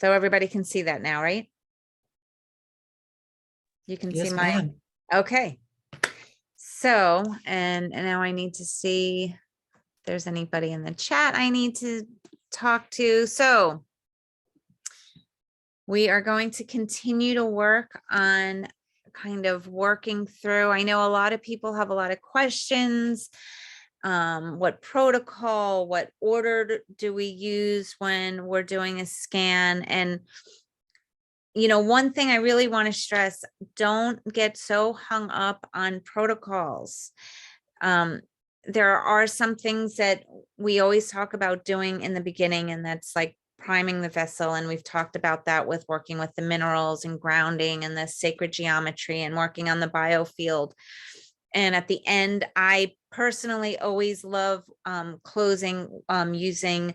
So everybody can see that now, right? You can see Yes, my, ma'am. okay. So, and now I need to see if there's anybody in the chat I need to talk to. So we are going to continue to work on kind of working through. I know a lot of people have a lot of questions. What protocol, what order do we use when we're doing a scan? And, you know, one thing I really want to stress, don't get so hung up on protocols. There are some things that we always talk about doing in the beginning, and that's like priming the vessel. And we've talked about that with working with the minerals and grounding and the sacred geometry and working on the biofield. And at the end, I personally always love closing using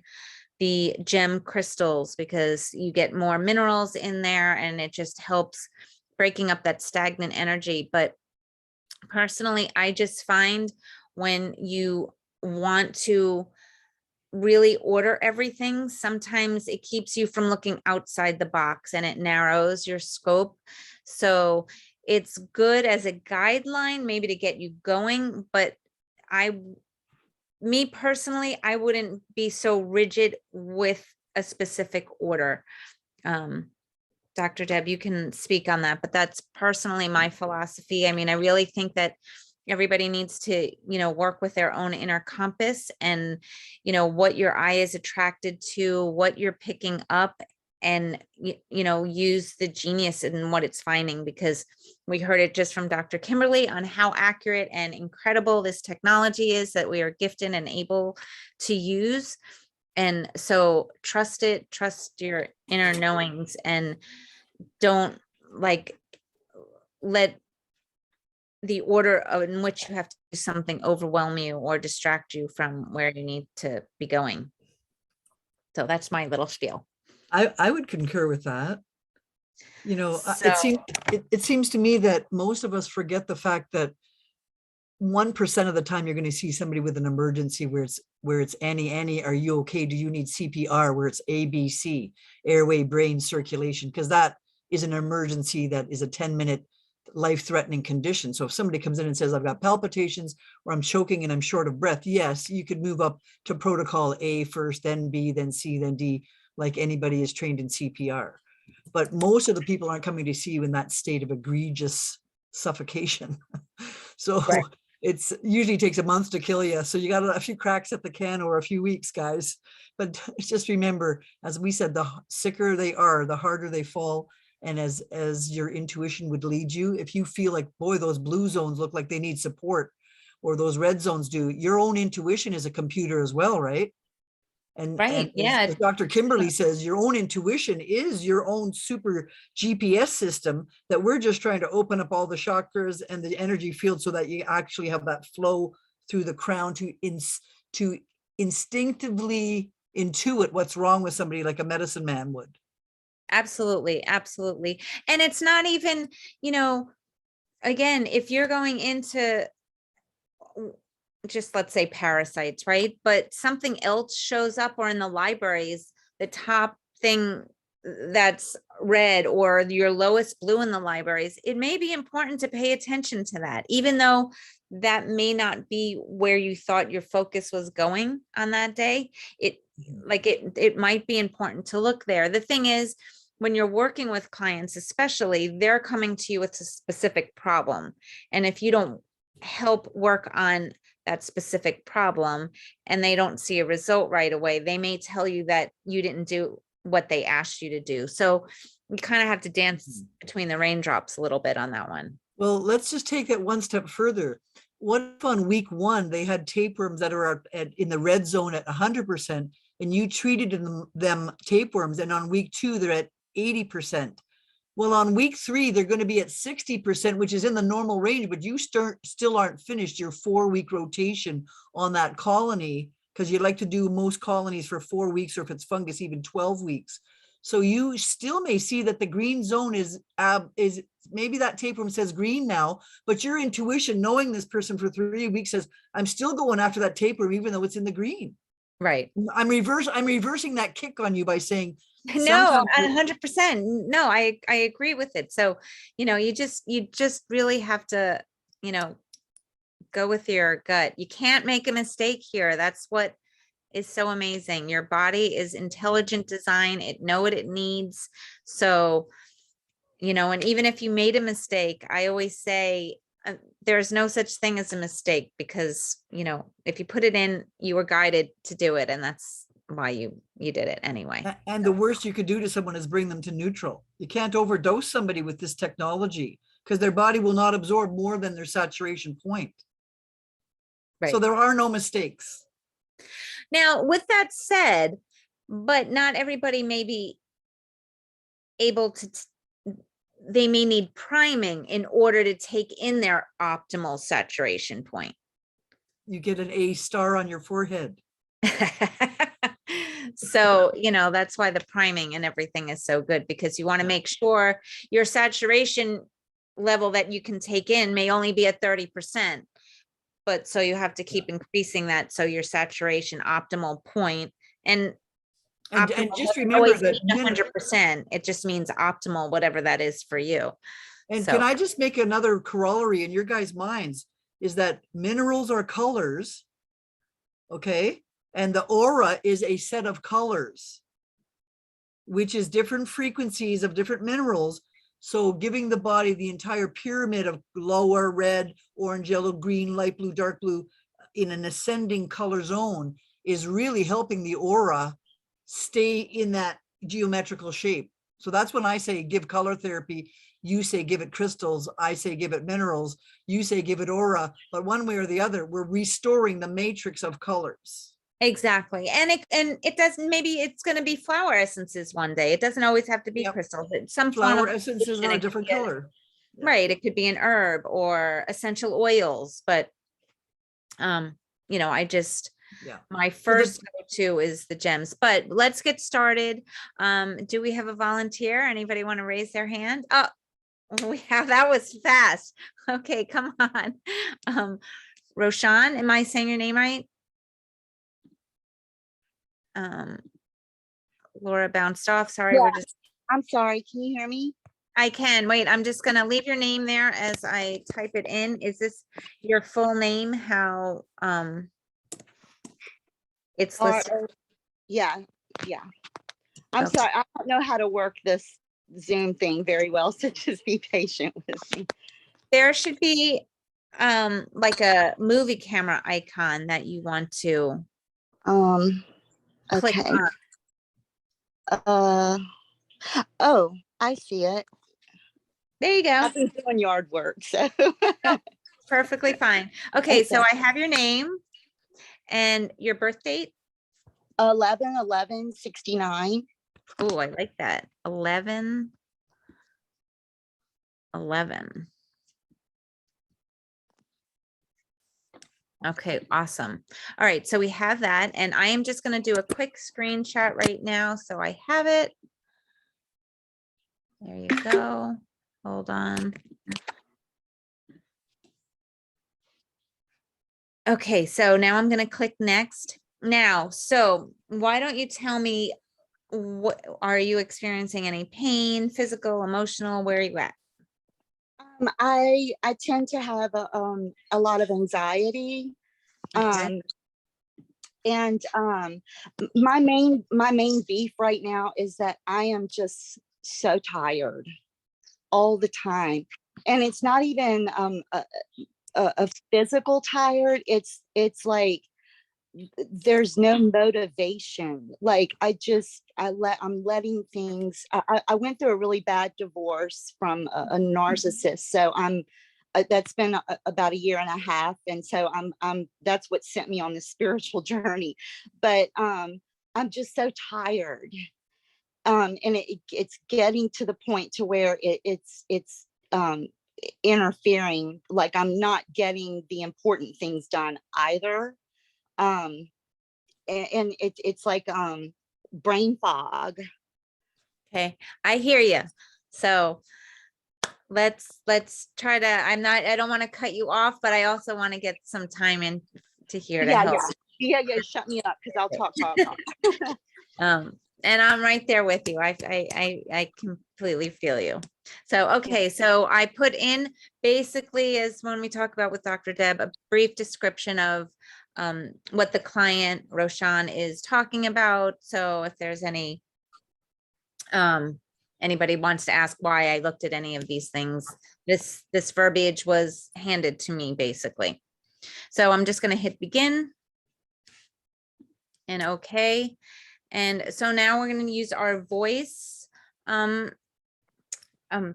the gem crystals, because you get more minerals in there and it just helps breaking up that stagnant energy. But personally, I just find when you want to really order everything, sometimes it keeps you from looking outside the box and it narrows your scope. So it's good as a guideline, maybe to get you going, but me personally, I wouldn't be so rigid with a specific order. Dr. Deb, you can speak on that, but that's personally my philosophy. I mean, I really think that everybody needs to, you know, work with their own inner compass and, you know, what your eye is attracted to, what you're picking up, and, you know, use the genius in what it's finding, because we heard it just from Dr. Kimberly on how accurate and incredible this technology is that we are gifted and able to use. And so trust it, trust your inner knowings, and don't like let the order in which you have to do something overwhelm you or distract you from where you need to be going. So that's my little spiel. I would concur with that. You know, So it seems to me that most of us forget the fact that 1% of the time you're going to see somebody with an emergency where it's Annie, are you okay? Do you need CPR? Where it's ABC, airway, brain circulation, because that is an emergency that is a 10-minute life-threatening condition. So if somebody comes in and says, I've got palpitations or I'm choking and I'm short of breath, yes, you could move up to protocol A first, then B, then C, then D, like anybody is trained in CPR. But most of the people aren't coming to see you in that state of egregious suffocation. So right. it's usually takes a month to kill you. So you got a few cracks at the can or a few weeks, guys. But just remember, as we said, the sicker they are, the harder they fall. And as your intuition would lead you, if you feel like, boy, those blue zones look like they need support, or those red zones do, your own intuition is a computer as well, right? And Right. as Yeah. Dr. Kimberly says, your own intuition is your own super GPS system that we're just trying to open up all the chakras and the energy field so that you actually have that flow through the crown to instinctively intuit what's wrong with somebody like a medicine man would. Absolutely. Absolutely. And it's not even, you know, again, if you're going into just let's say parasites, right? But something else shows up, or in the libraries, the top thing that's red or your lowest blue in the libraries, it may be important to pay attention to that, even though that may not be where you thought your focus was going on that day. It might be important to look there. The thing is, when you're working with clients, especially, they're coming to you with a specific problem. And if you don't help work on that specific problem and they don't see a result right away, they may tell you that you didn't do what they asked you to do. So you kind of have to dance between the raindrops a little bit on that one. Well, let's just take that one step further. What if on week 1 they had tapeworms that are in the red zone at 100%, and you treated them tapeworms, and on week 2 they're at 80%? Well, on week 3 they're going to be at 60%, which is in the normal range, but you still aren't finished your 4-week rotation on that colony, because you like to do most colonies for 4 weeks, or if it's fungus, even 12 weeks. So you still may see that the green zone is maybe that tapeworm says green now, but your intuition, knowing this person for 3 weeks, says, I'm still going after that tapeworm, even though it's in the green. Right. I'm reversing that kick on you by saying, No, Sometimes 100%. No, I agree with it. So, you just really have to, you know, go with your gut. You can't make a mistake here. That's what is so amazing. Your body is intelligent design. It know what it needs. So, and even if you made a mistake, I always say there's no such thing as a mistake because, if you put it in, you were guided to do it. And that's why you did it anyway. and the worst you could do to someone is bring them to neutral. You can't overdose somebody with this technology because their body will not absorb more than their saturation point. So Right. there are no mistakes. Now, with that said, but not everybody may be able to, they may need priming in order to take in their optimal saturation point. You get an A star on your forehead. So, that's why the priming and everything is so good because you want to make sure your saturation level that you can take in may only be at 30%. But so you have to keep increasing that. So your saturation optimal point and And optimal just doesn't remember always that mean 100%. It just means optimal, whatever that is for you. and So can I just make another corollary in your guys' minds is that minerals are colors, okay? And the aura is a set of colors, which is different frequencies of different minerals. So giving the body the entire pyramid of lower red, orange, yellow, green, light blue, dark blue in an ascending color zone is really helping the aura stay in that geometrical shape. So that's when I say give color therapy. You say give it crystals. I say give it minerals. You say give it aura. But one way or the other, we're restoring the matrix of colors. exactly. And it doesn't, maybe it's going to be flower essences one day. It doesn't always have to be Yep. crystals. Some form Flower of essences are a it could different be color. Yeah. right. It could be an herb or essential oils, but I just Yeah. my So the, first go-to is the gems. But let's get started. Do we have a volunteer? Anybody want to raise their hand? Oh, we have, that was fast. Okay, come on. Roshan, am I saying your name right? Laura bounced off. Sorry, Yeah, we're just, I'm sorry. Can you hear me? I can wait. I'm just gonna leave your name there as I type it in. Is this your full name? How it's Or, listed? yeah, yeah. I'm Okay. sorry. I don't know how to work this Zoom thing very well, so just be patient with me. There should be like a movie camera icon that you want to click Okay. on. Uh, oh, I see it. There you go. I've been doing yard work, so. Perfectly fine. Okay, so Okay. I have your name and your birth date. 11/11/69. Oh, I like that. 11 11. Okay, awesome. All right, so we have that, and I am just going to do a quick screenshot right now. So I have it. There you go. Hold on. Okay, so now I'm going to click next. Now, so why don't you tell me, what are you experiencing any pain, physical, emotional? Where are you at? I tend to have a lot of anxiety. Okay. And my main beef right now is that I am just so tired all the time, and it's not even a physical tired. It's like there's no motivation. Like I'm letting things. I went through a really bad divorce from a narcissist, so I'm that's been about a year and a half, and so I'm that's what sent me on this spiritual journey. But I'm just so tired, and it's getting to the point to where it's interfering. Like I'm not getting the important things done either. um and it's like brain fog. Okay, I hear you. So let's try to, I don't want to cut you off, but I also want to get some time in to here to Yeah, help. yeah, shut me up because I'll talk. Um, And I'm right there with you. I completely feel you. So, okay, so I put in basically, as when we talk about with Dr. Deb, a brief description of what the client Roshan is talking about. So if there's any anybody wants to ask why I looked at any of these things, this verbiage was handed to me basically. So I'm just going to hit begin and okay. And so now we're going to use our voice. I'm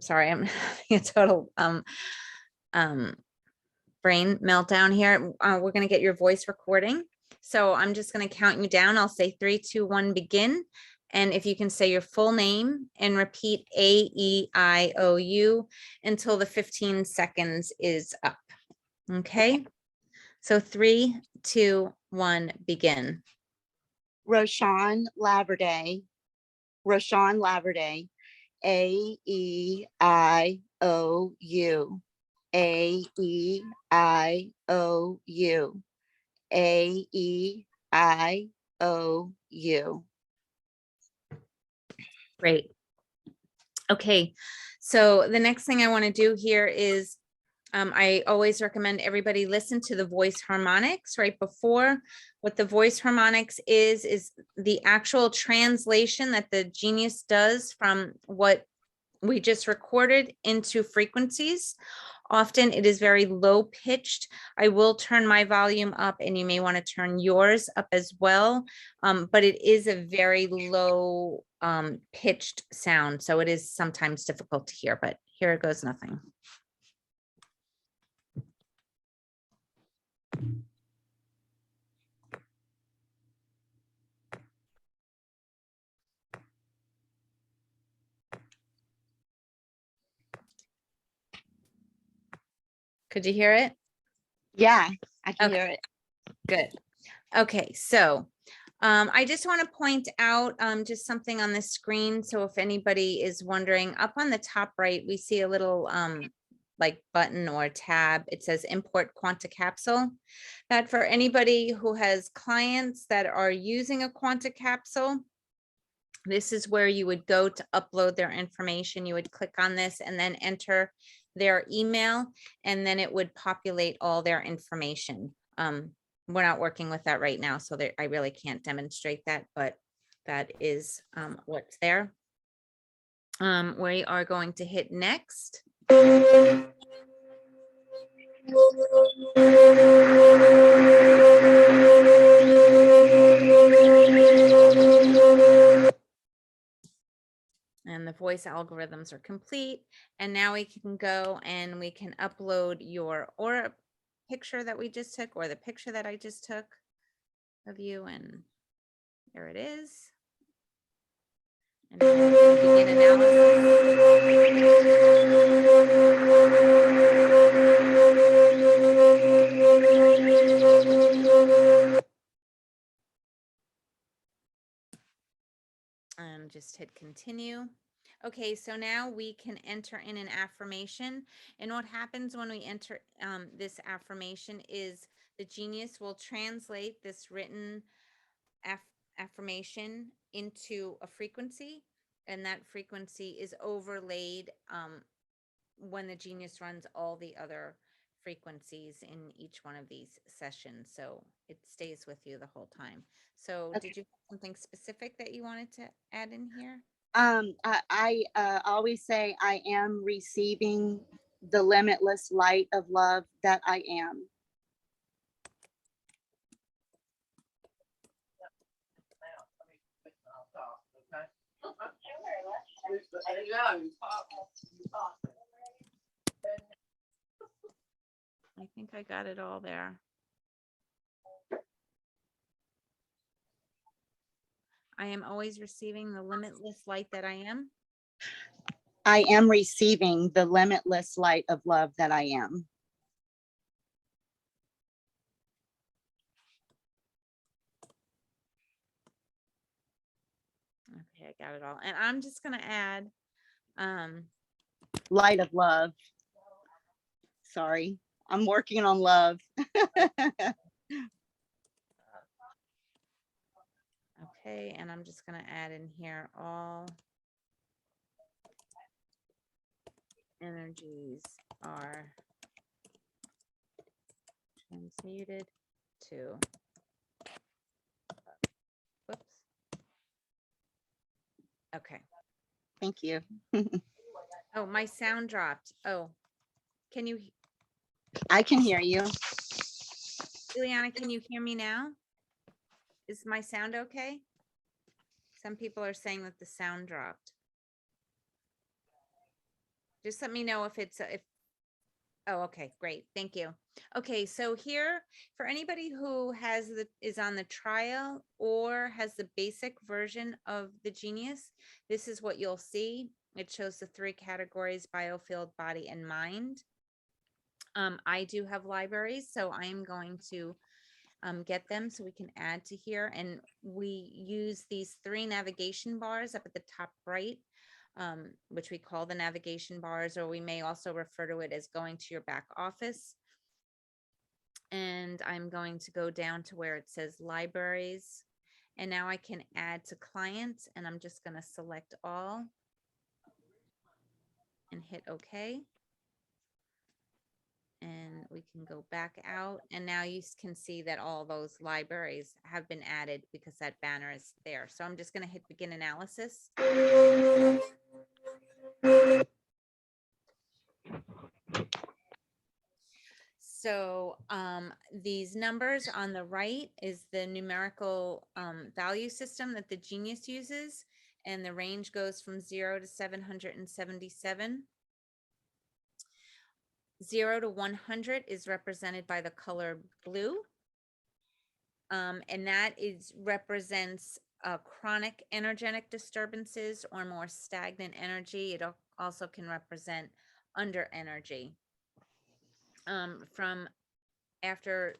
sorry, I'm having a total brain meltdown here. We're going to get your voice recording. So I'm just going to count you down. I'll say 3, 2, 1, begin. And if you can say your full name and repeat A-E-I-O-U until the 15 seconds is up. Okay. So 3, 2, 1, begin. Roshan Laverday. Roshan Laverday. A-E-I-O-U. A-E-I-O-U. A-E-I-O-U. Great. Okay. So the next thing I want to do here is I always recommend everybody listen to the voice harmonics right before. What the voice harmonics is the actual translation that the genius does from what we just recorded into frequencies. Often it is very low pitched. I will turn my volume up and you may want to turn yours up as well. But it is a very low pitched sound. So it is sometimes difficult to hear, but here it goes nothing. Could you hear it? Yeah, I can Okay. hear it. Good. Okay, so I just want to point out just something on the screen. So if anybody is wondering, up on the top right, we see a little like button or tab. It says import Quanta capsule. That for anybody who has clients that are using a Quanta capsule, this is where you would go to upload their information. You would click on this and then enter their email, and then it would populate all their information. We're not working with that right now, so I really can't demonstrate that, but that is what's there. We are going to hit next. And the voice algorithms are complete. And now we can go and we can upload your aura picture that we just took, or the picture that I just took of you. And there it is. And now we're going to begin analysis. Just hit continue. Okay, so now we can enter in an affirmation. And what happens when we enter this affirmation is the genius will translate this written affirmation into a frequency, and that frequency is overlaid when the genius runs all the other frequencies in each one of these sessions. So it stays with you the whole time. So Okay. did you have something specific that you wanted to add in here? I always say I am receiving the limitless light of love that I am. I think I got it all there. I am always receiving the limitless light that I am. I am receiving the limitless light of love that I am. Okay, I got it all. And I'm just going to add light of love. Sorry, I'm working on love. Okay, and I'm just gonna add in here all energies are transmuted to, whoops. Okay. Thank you. Oh, my sound dropped. Oh, can you, I can hear you. Juliana, can you hear me now? Is my sound okay? Some people are saying that the sound dropped. Just let me know if it's, if, oh, okay, great. Thank you. Okay, so here, for anybody who has the, is on the trial or has the basic version of the Genius, this is what you'll see. It shows the 3 categories: biofield, body, and mind. I do have libraries, so I am going to get them so we can add to here. And we use these 3 navigation bars up at the top right, which we call the navigation bars, or we may also refer to it as going to your back office. And I'm going to go down to where it says libraries. And now I can add to clients, and I'm just going to select all and hit OK. And we can go back out, and now you can see that all those libraries have been added because that banner is there. So I'm just going to hit begin analysis. So these numbers on the right is the numerical value system that the Genius uses, and the range goes from 0 to 777. 0 to 100 is represented by the color blue. And that is represents chronic energetic disturbances or more stagnant energy. It also can represent under energy. From after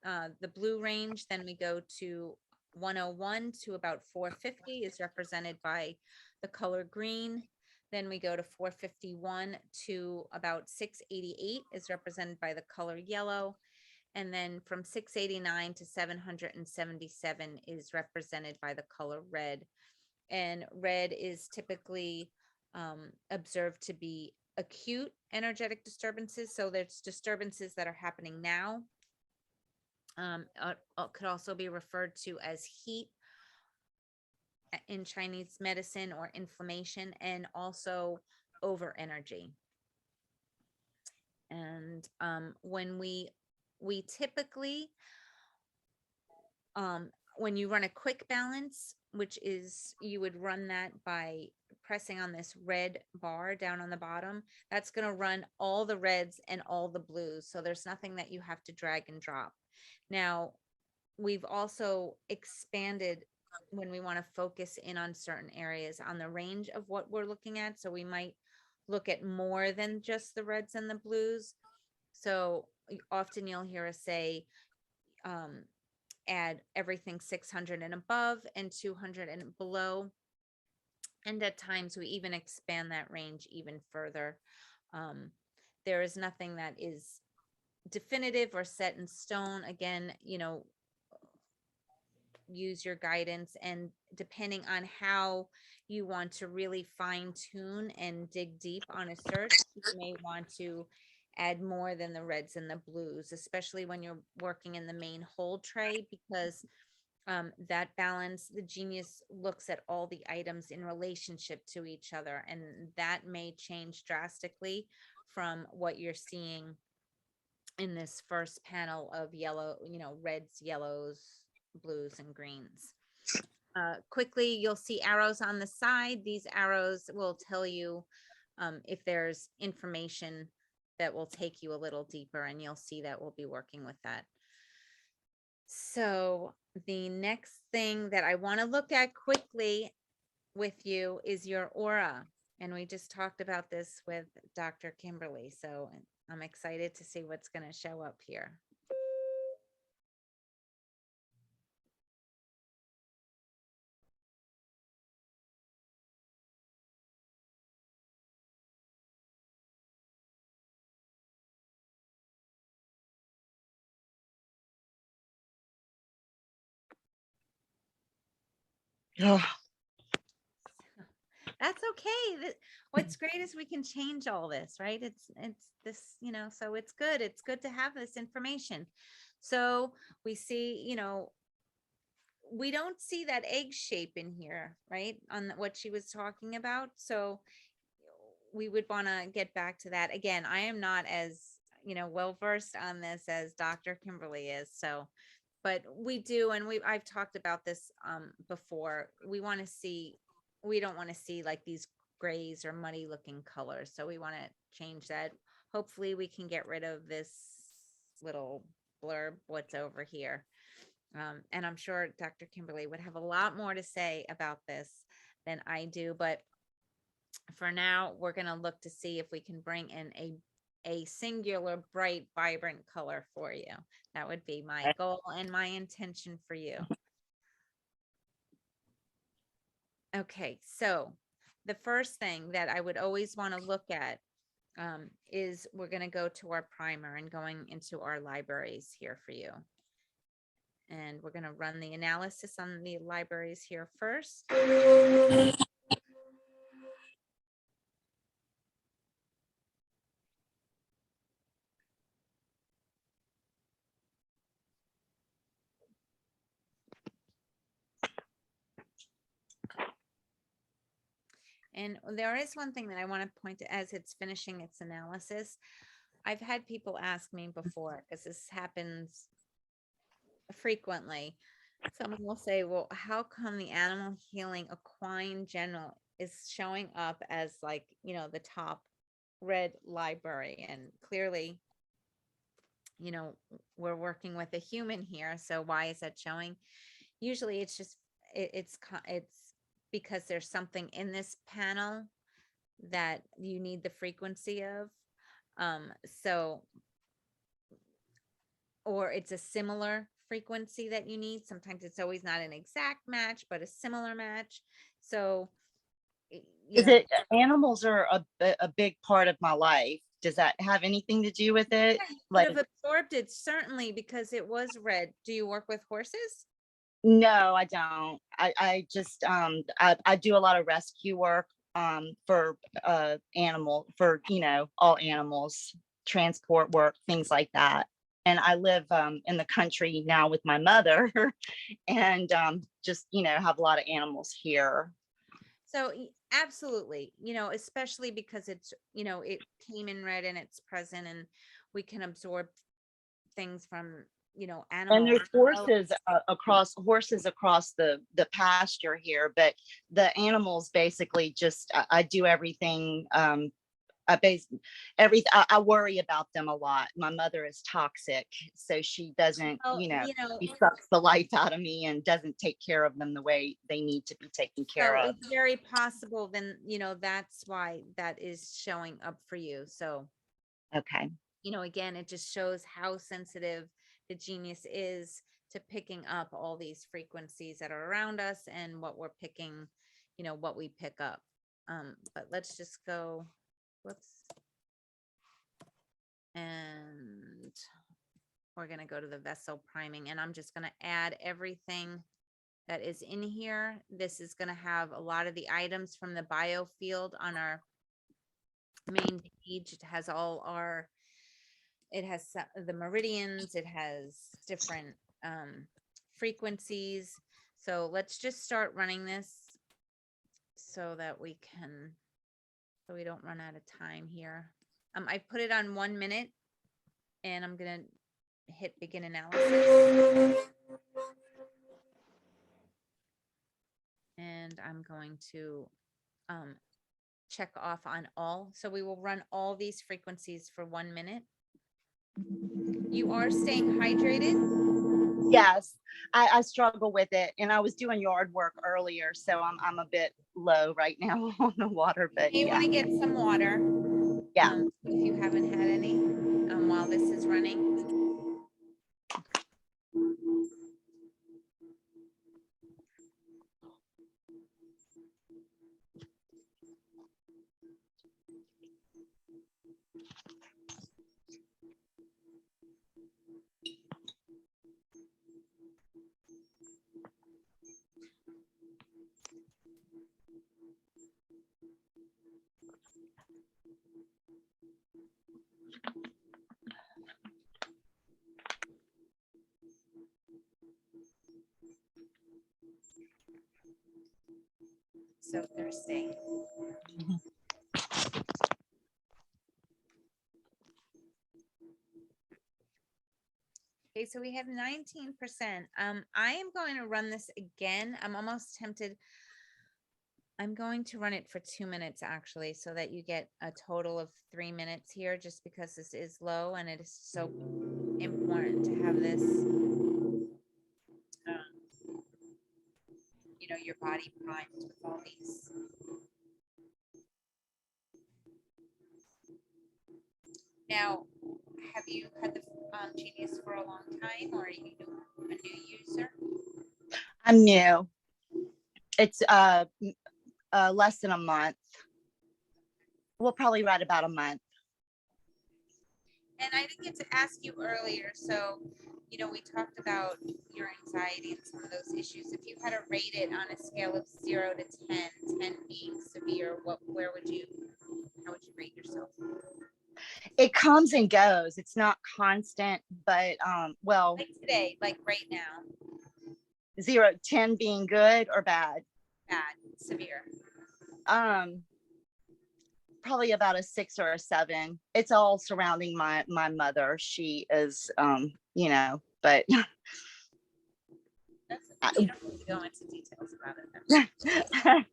the blue range, then we go to 101 to about 450 is represented by the color green. Then we go to 451 to about 688 is represented by the color yellow. And then from 689 to 777 is represented by the color red. And red is typically observed to be acute energetic disturbances. So there's disturbances that are happening now. Could also be referred to as heat in Chinese medicine, or inflammation, and also over energy. And when we typically, when you run a quick balance, which is, you would run that by pressing on this red bar down on the bottom, that's going to run all the reds and all the blues. So there's nothing that you have to drag and drop. Now, we've also expanded when we want to focus in on certain areas on the range of what we're looking at. So we might look at more than just the reds and the blues. So often you'll hear us say, add everything 600 and above and 200 and below. And at times we even expand that range even further. There is nothing that is definitive or set in stone. Again, you know, use your guidance, and depending on how you want to really fine tune and dig deep on a search, you may want to add more than the reds and the blues, especially when you're working in the main hold tray, because that balance, the Genius looks at all the items in relationship to each other, and that may change drastically from what you're seeing in this first panel of yellow, you know, reds, yellows, blues, and greens. Quickly, you'll see arrows on the side. These arrows will tell you if there's information that will take you a little deeper, and you'll see that we'll be working with that. So the next thing that I want to look at quickly with you is your aura. And we just talked about this with Dr. Kimberly. So I'm excited to see what's going to show up here. Ugh. That's okay. What's great is we can change all this, right? It's this, so it's good. It's good to have this information. So we see, we don't see that egg shape in here, right? On what she was talking about. So we would want to get back to that. Again, I am not as, well versed on this as Dr. Kimberly is. So, but we do, and I've talked about this before. We don't want to see like these grays or muddy looking colors. So we want to change that. Hopefully we can get rid of this little blurb, what's over here. And I'm sure Dr. Kimberly would have a lot more to say about this than I do, but for now, we're going to look to see if we can bring in a singular, bright, vibrant color for you. That would be my goal and my intention for you. Okay, so the first thing that I would always want to look at is we're going to go to our primer and going into our libraries here for you. And we're going to run the analysis on the libraries here first. And there is one thing that I want to point to as it's finishing its analysis. I've had people ask me before, because this happens frequently. Someone will say, well, how come the animal healing equine general is showing up as like, the top red library? And clearly, we're working with a human here. So why is that showing? Usually it's just, it's because there's something in this panel that you need the frequency of. So, or it's a similar frequency that you need. Sometimes it's always not an exact match, but a similar match. So, Animals are a big part of my life. Does that have anything to do with it? Like, have absorbed it, certainly, because it was red. Do you work with horses? No, I don't. I just I do a lot of rescue work for all animals, transport work, things like that. And I live in the country now with my mother and just have a lot of animals here. So absolutely, especially because it's, it came in red and it's present, and we can absorb things from, animals. And there's horses across the pasture here, but the animals basically just I do everything. I worry about them a lot. My mother is toxic, so she doesn't, she sucks the life out of me and doesn't take care of them the way they need to be taken care of. It's very possible then, that's why that is showing up for you. So, okay. Again, it just shows how sensitive the genius is to picking up all these frequencies that are around us and what we're picking, what we pick up. But let's just go, whoops. And we're going to go to the vessel priming, and I'm just going to add everything that is in here. This is going to have a lot of the items from the biofield on our main page. It has the meridians, it has different frequencies. So let's just start running this so that we don't run out of time here. I put it on 1 minute, and I'm going to hit begin analysis. And I'm going to check off on all. So we will run all these frequencies for 1 minute. You are staying hydrated? Yes, I struggle with it, and I was doing yard work earlier, so I'm a bit low right now on the water. But you want to get some water. Yeah. If you haven't had any while this is running. so thirsty. Okay, so we have 19%. I am going to run this again. I'm almost tempted. I'm going to run it for 2 minutes actually, so that you get a total of 3 minutes here, just because this is low and it is so important to have this, your body primed with all these. Now, have you had the Genius for a long time, or are you a new user? I'm new. It's less than a month. We'll probably right about a month. And I didn't get to ask you earlier, so we talked about your anxiety and some of those issues. If you had to rate it on a scale of 0 to 10, 10 being severe, how would you rate yourself? It comes and goes. It's not constant, but well, Like today, like right now. 0, 10 being good or bad? Bad, severe. Probably about a 6 or a 7. It's all surrounding my mother. She is but You don't have to go into details about it.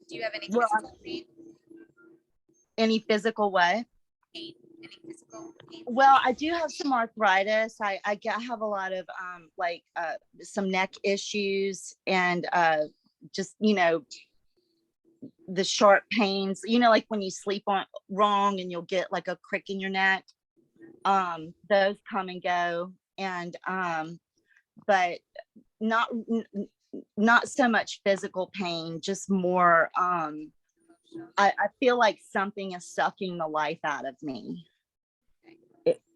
Do you have any physical pain? Any physical what? Pain? Any physical pain? Well, I do have some arthritis. I have a lot of some neck issues and just the sharp pains, like when you sleep on wrong and you'll get like a crick in your neck. Those come and go, and but not so much physical pain, just more I feel like something is sucking the life out of me.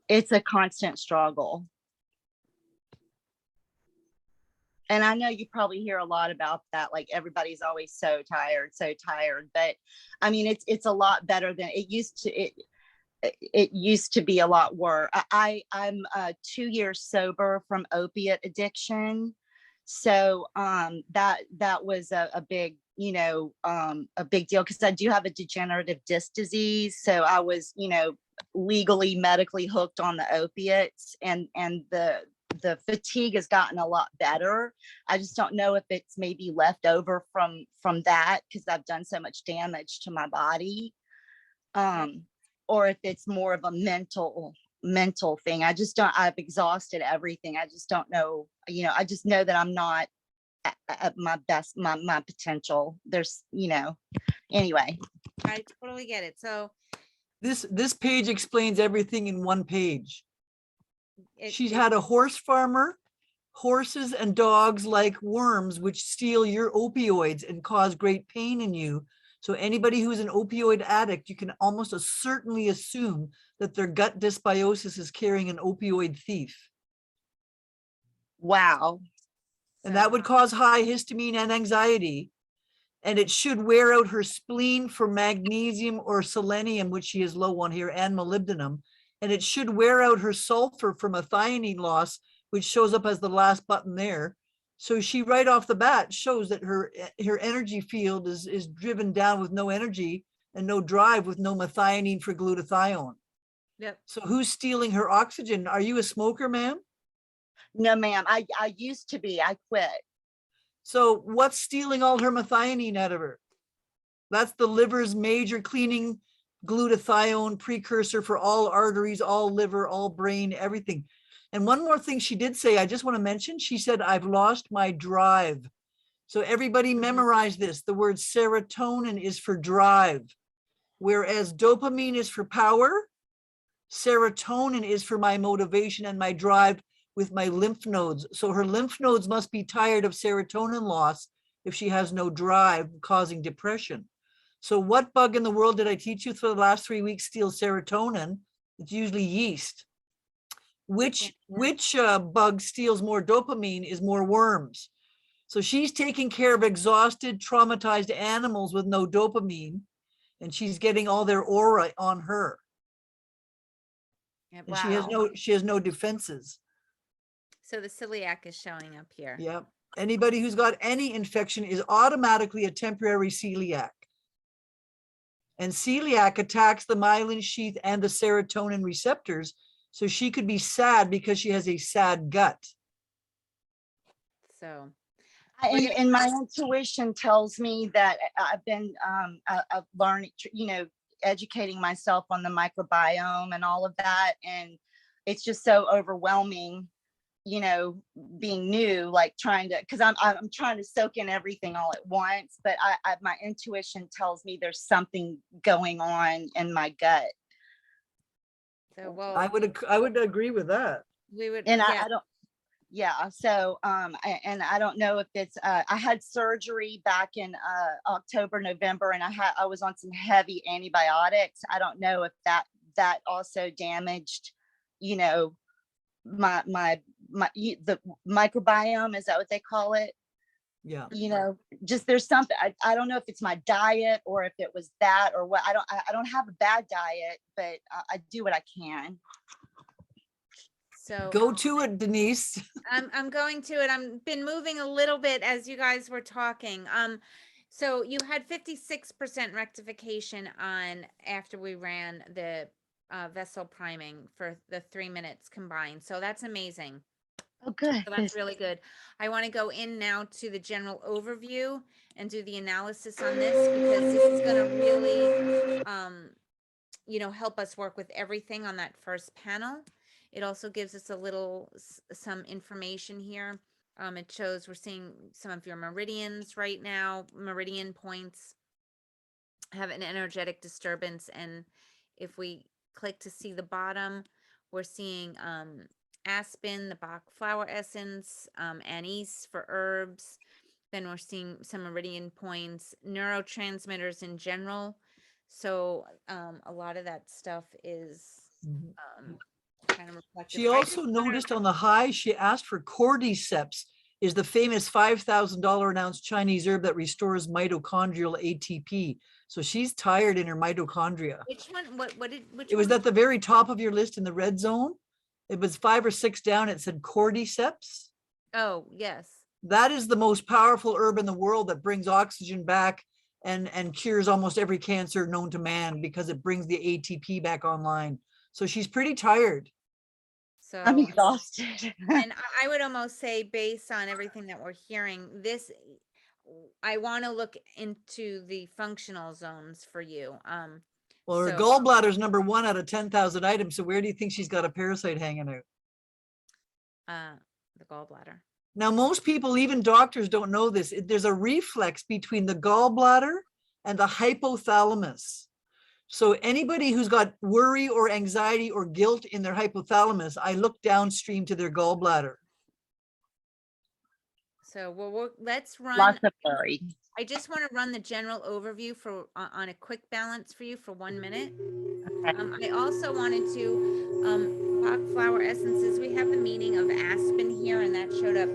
It's a constant struggle. And I know you probably hear a lot about that, like everybody's always so tired, but I mean, it's a lot better than it used to. It used to be a lot worse. I'm 2 years sober from opiate addiction. So that was a big, a big deal, because I do have a degenerative disc disease. So I was, legally medically hooked on the opiates, and the fatigue has gotten a lot better. I just don't know if it's maybe left over from that, because I've done so much damage to my body, or if it's more of a mental thing. I've exhausted everything. I just don't know, I just know that I'm not at my best, my potential. There's, anyway. I totally get it. So this page explains everything in one page. She's had a horse farmer. Horses and dogs like worms, which steal your opioids and cause great pain in you. So anybody who's an opioid addict, you can almost certainly assume that their gut dysbiosis is carrying an opioid thief. Wow. And that would cause high histamine and anxiety. And it should wear out her spleen for magnesium or selenium, which she is low on here, and molybdenum. And it should wear out her sulfur for methionine loss, which shows up as the last button there. So she right off the bat shows that her energy field is driven down with no energy and no drive, with no methionine for glutathione. Yep. So who's stealing her oxygen? Are you a smoker, ma'am? No, ma'am. I used to be. I quit. So what's stealing all her methionine out of her? That's the liver's major cleaning glutathione precursor for all arteries, all liver, all brain, everything. And one more thing she did say, I just want to mention, she said, I've lost my drive. So everybody memorize this. The word serotonin is for drive, whereas dopamine is for power. Serotonin is for my motivation and my drive with my lymph nodes. So her lymph nodes must be tired of serotonin loss if she has no drive, causing depression. So what bug in the world did I teach you for the last 3 weeks steals serotonin? It's usually yeast. Which bug steals more dopamine is more worms. So she's taking care of exhausted, traumatized animals with no dopamine, and she's getting all their aura on her. Yeah, And wow. she has no defenses. So the celiac is showing up here. Yep. Anybody who's got any infection is automatically a temporary celiac. And celiac attacks the myelin sheath and the serotonin receptors. So she could be sad because she has a sad gut. So And my intuition tells me that I've been I've learned, educating myself on the microbiome and all of that, and it's just so overwhelming, being new, like trying to, because I'm trying to soak in everything all at once, but I my intuition tells me there's something going on in my gut, so well, I would agree with that. we would, and yeah. I don't. Yeah, so and I don't know if it's I had surgery back in October, November, and I was on some heavy antibiotics. I don't know if that also damaged, my the microbiome, is that what they call it? Yeah. Just there's something, I don't know if it's my diet or if it was that or what. I don't have a bad diet, but I do what I can. So Go to it, Denise. I'm going to it. I'm been moving a little bit as you guys were talking. So you had 56% rectification on after we ran the vessel priming for the 3 minutes combined. So that's amazing. Oh, good. So that's really good. I want to go in now to the general overview and do the analysis on this, because this is going to really, help us work with everything on that first panel. It also gives us a little, some information here. It shows we're seeing some of your meridians right now. Meridian points have an energetic disturbance. And if we click to see the bottom, we're seeing aspen, the Bach flower essence, anise for herbs. Then we're seeing some meridian points, neurotransmitters in general. So a lot of that stuff is kind of reflective. She also noticed on the high, she asked for cordyceps, is the famous $5,000 an ounce Chinese herb that restores mitochondrial ATP. So she's tired in her mitochondria. Which one? Which It was one? at the very top of your list in the red zone. It was 5 or 6 down. It said cordyceps. Oh, yes. That is the most powerful herb in the world that brings oxygen back and cures almost every cancer known to man, because it brings the ATP back online. So she's pretty tired. So I'm exhausted. and I would almost say, based on everything that we're hearing, this, I want to look into the functional zones for you. Well, her So gallbladder is number 1 out of 10,000 items. So where do you think she's got a parasite hanging out? The gallbladder. Now, most people, even doctors, don't know this. There's a reflex between the gallbladder and the hypothalamus. So anybody who's got worry or anxiety or guilt in their hypothalamus, I look downstream to their gallbladder. So let's run. Lots of worry. I just want to run the general overview for on a quick balance for you for 1 minute. I also wanted to Bach flower essences. We have the meaning of aspen here, and that showed up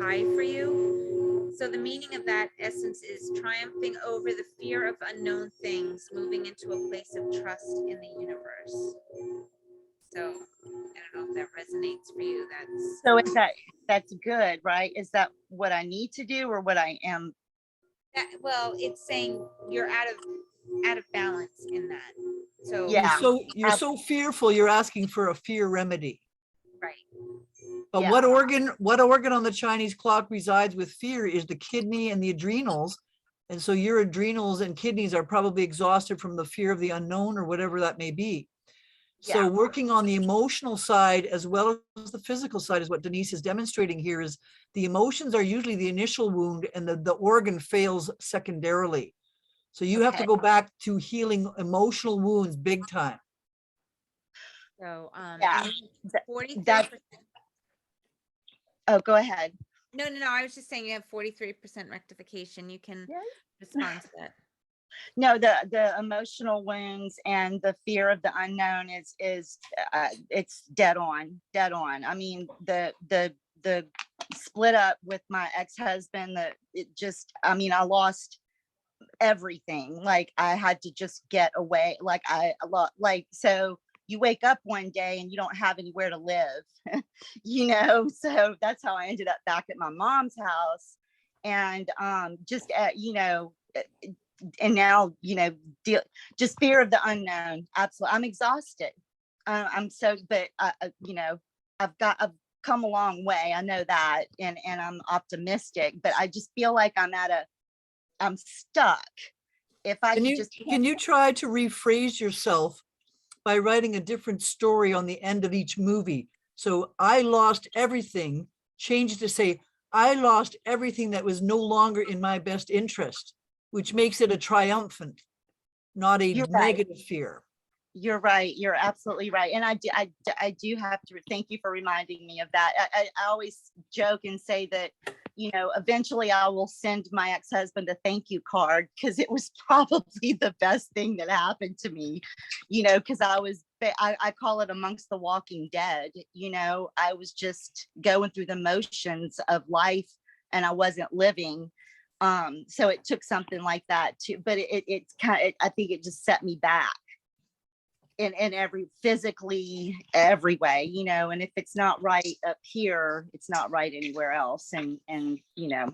high for you. So the meaning of that essence is triumphing over the fear of unknown things, moving into a place of trust in the universe. So I don't know if that resonates for you. So is that's good, right? Is that what I need to do, or what I am? Well, it's saying you're out of balance in that. So Yeah. You're so fearful, you're asking for a fear remedy. Right. But Yeah. what organ on the Chinese clock resides with fear is the kidney and the adrenals. And so your adrenals and kidneys are probably exhausted from the fear of the unknown or whatever that may be. So Yeah. working on the emotional side as well as the physical side is what Denise is demonstrating here. Is the emotions are usually the initial wound, and the organ fails secondarily. So you have to go back to healing emotional wounds big time. So Yeah. 43%. Oh, go ahead. No. I was just saying you have 43% rectification. You can respond to that. No, the emotional wounds and the fear of the unknown is it's dead on. I mean, the split up with my ex-husband, I lost everything. Like, I had to just get away. So you wake up one day and you don't have anywhere to live, you know? So that's how I ended up back at my mom's house. And just, you know, and now, you know, just fear of the unknown. Absolutely. I'm exhausted. I'm so, but, you know, I've come a long way. I know that. And I'm optimistic, but I just feel like I'm stuck. If I could just, Can you try to rephrase yourself by writing a different story on the end of each movie? So I lost everything, change it to say, I lost everything that was no longer in my best interest, which makes it a triumphant, not a You're right. negative fear. You're right. You're absolutely right. And I do have to thank you for reminding me of that. I always joke and say that, you know, eventually I will send my ex-husband a thank you card, because it was probably the best thing that happened to me, you know, because I call it amongst the walking dead. You know, I was just going through the motions of life and I wasn't living. So it took something like that too, but it's kind of, I think it just set me back in every, physically, every way, you know. And if it's not right up here, it's not right anywhere else. And you know,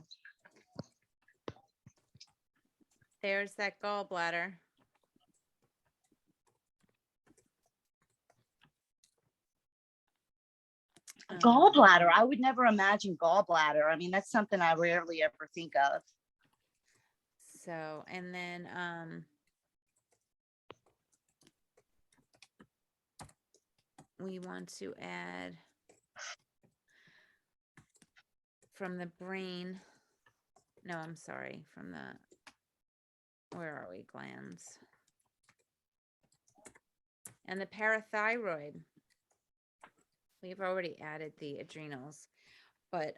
There's that gallbladder. gallbladder, I would never imagine gallbladder. I mean, that's something I rarely ever think of. So, and then, we want to add from the brain. No, I'm sorry. From the, where are we? Glands. And the parathyroid. We've already added the adrenals, but,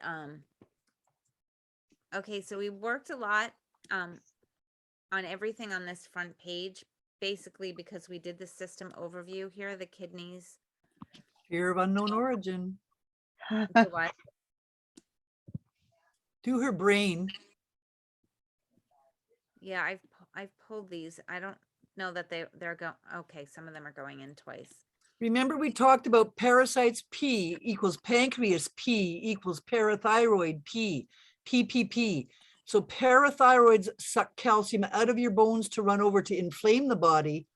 okay. So we worked a lot, on everything on this front page, basically because we did the system overview. Here are the kidneys. Fear of unknown origin. The what? To her brain. Yeah, I've pulled these. I don't know that they're going. Okay, some of them are going in twice. Remember, we talked about parasites P equals pancreas P equals parathyroid P, PPP. So parathyroids suck calcium out of your bones to run over to inflame the body,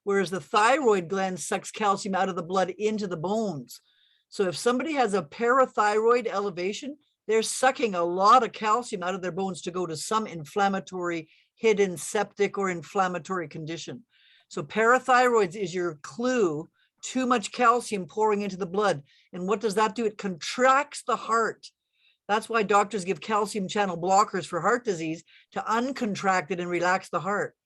whereas the thyroid gland sucks calcium out of the blood into the bones. So if somebody has a parathyroid elevation, they're sucking a lot of calcium out of their bones to go to some inflammatory, hidden septic or inflammatory condition. So parathyroids is your clue. Too much calcium pouring into the blood. And what does that do? It contracts the heart. That's why doctors give calcium channel blockers for heart disease, to uncontract it and relax the heart.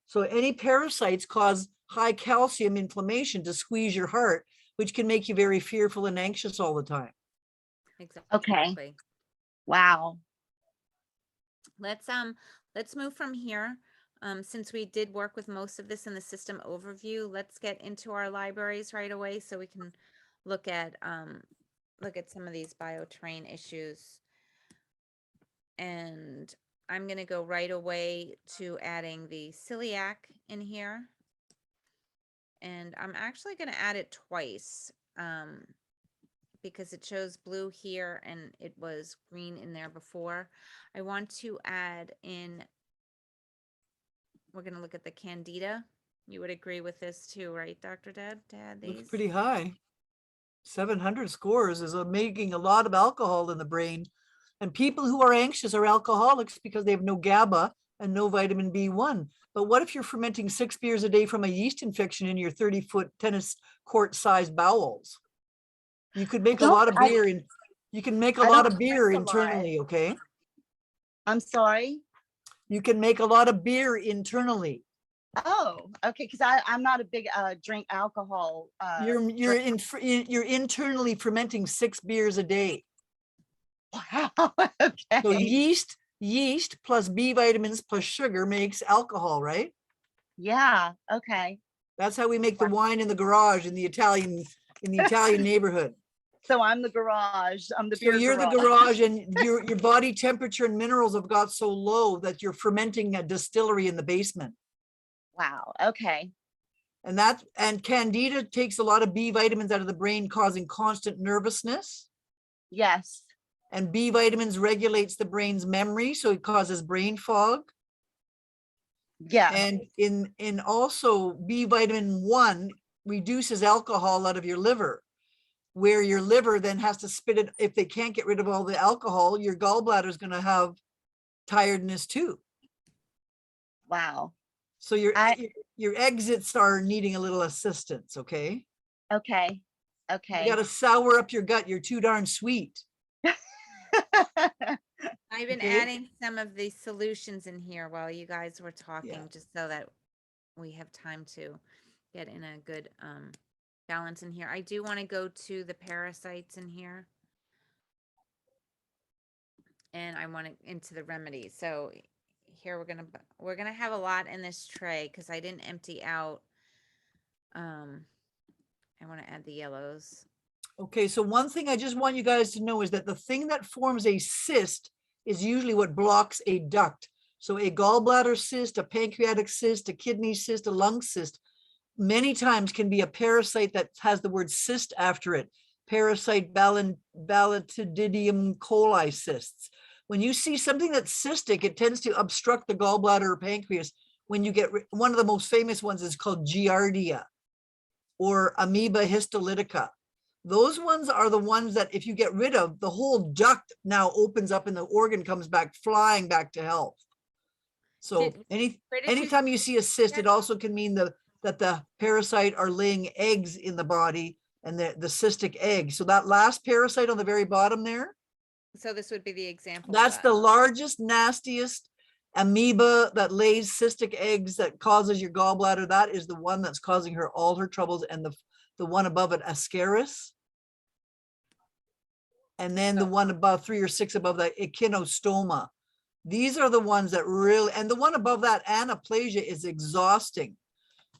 So any parasites cause high calcium inflammation to squeeze your heart, which can make you very fearful and anxious all the time. Exactly. Okay. Wow. Let's move from here. Since we did work with most of this in the system overview, let's get into our libraries right away so we can look at some of these biotrain issues. And I'm going to go right away to adding the celiac in here. And I'm actually going to add it twice, because it shows blue here and it was green in there before. I want to add in, we're going to look at the candida. You would agree with this too, right, Dr. Deb, to add these? Looks pretty high. 700 scores is making a lot of alcohol in the brain. And people who are anxious are alcoholics because they have no GABA and no vitamin B1. But what if you're fermenting 6 beers a day from a yeast infection in your 30-foot tennis court sized bowels? You could make a lot of beer and you can make a lot of beer internally, okay? I'm sorry. You can make a lot of beer internally. Oh, okay. Because I'm not a big drink alcohol. You're internally fermenting 6 beers a day. Wow. So Okay. yeast plus B vitamins plus sugar makes alcohol, right? Yeah. Okay. That's how we make the wine in the garage in the Italian neighborhood. So I'm the garage. I'm the So beer you're the garage, and your body temperature and minerals have got so low that you're fermenting a distillery in the basement. Wow. Okay. And Candida takes a lot of B vitamins out of the brain, causing constant nervousness. Yes. And B vitamins regulates the brain's memory, so it causes brain fog. Yeah. And in also B vitamin 1 reduces alcohol out of your liver, where your liver then has to spit it. If they can't get rid of all the alcohol, your gallbladder is going to have tiredness too. Wow. So your exits are needing a little assistance. Okay. Okay. You Okay. got to sour up your gut. You're too darn sweet. I've been Okay. adding some of the solutions in here while you guys were talking, Yeah. just so that we have time to get in a good balance in here. I do want to go to the parasites in here. And I want to into the remedy. So here we're gonna have a lot in this tray because I didn't empty out. I want to add the yellows. Okay, so one thing I just want you guys to know is that the thing that forms a cyst is usually what blocks a duct. So a gallbladder cyst, a pancreatic cyst, a kidney cyst, a lung cyst, many times can be a parasite that has the word cyst after it. Parasite Ballatidium coli cysts. When you see something that's cystic, it tends to obstruct the gallbladder or pancreas. When you get one of the most famous ones is called Giardia or Amoeba histolytica. Those ones are the ones that if you get rid of, the whole duct now opens up and the organ comes back flying back to health. So anytime you see a cyst, it also can mean that the parasite are laying eggs in the body and the cystic egg. So that last parasite on the very bottom there, So this would be the example. that's the largest, nastiest amoeba that lays cystic eggs that causes your gallbladder. That is the one that's causing her all her troubles. And the one above it, Ascaris. And then the one above 3 or 6 above that, echinostoma. These are the ones that really, and the one above that, anaplasia, is exhausting.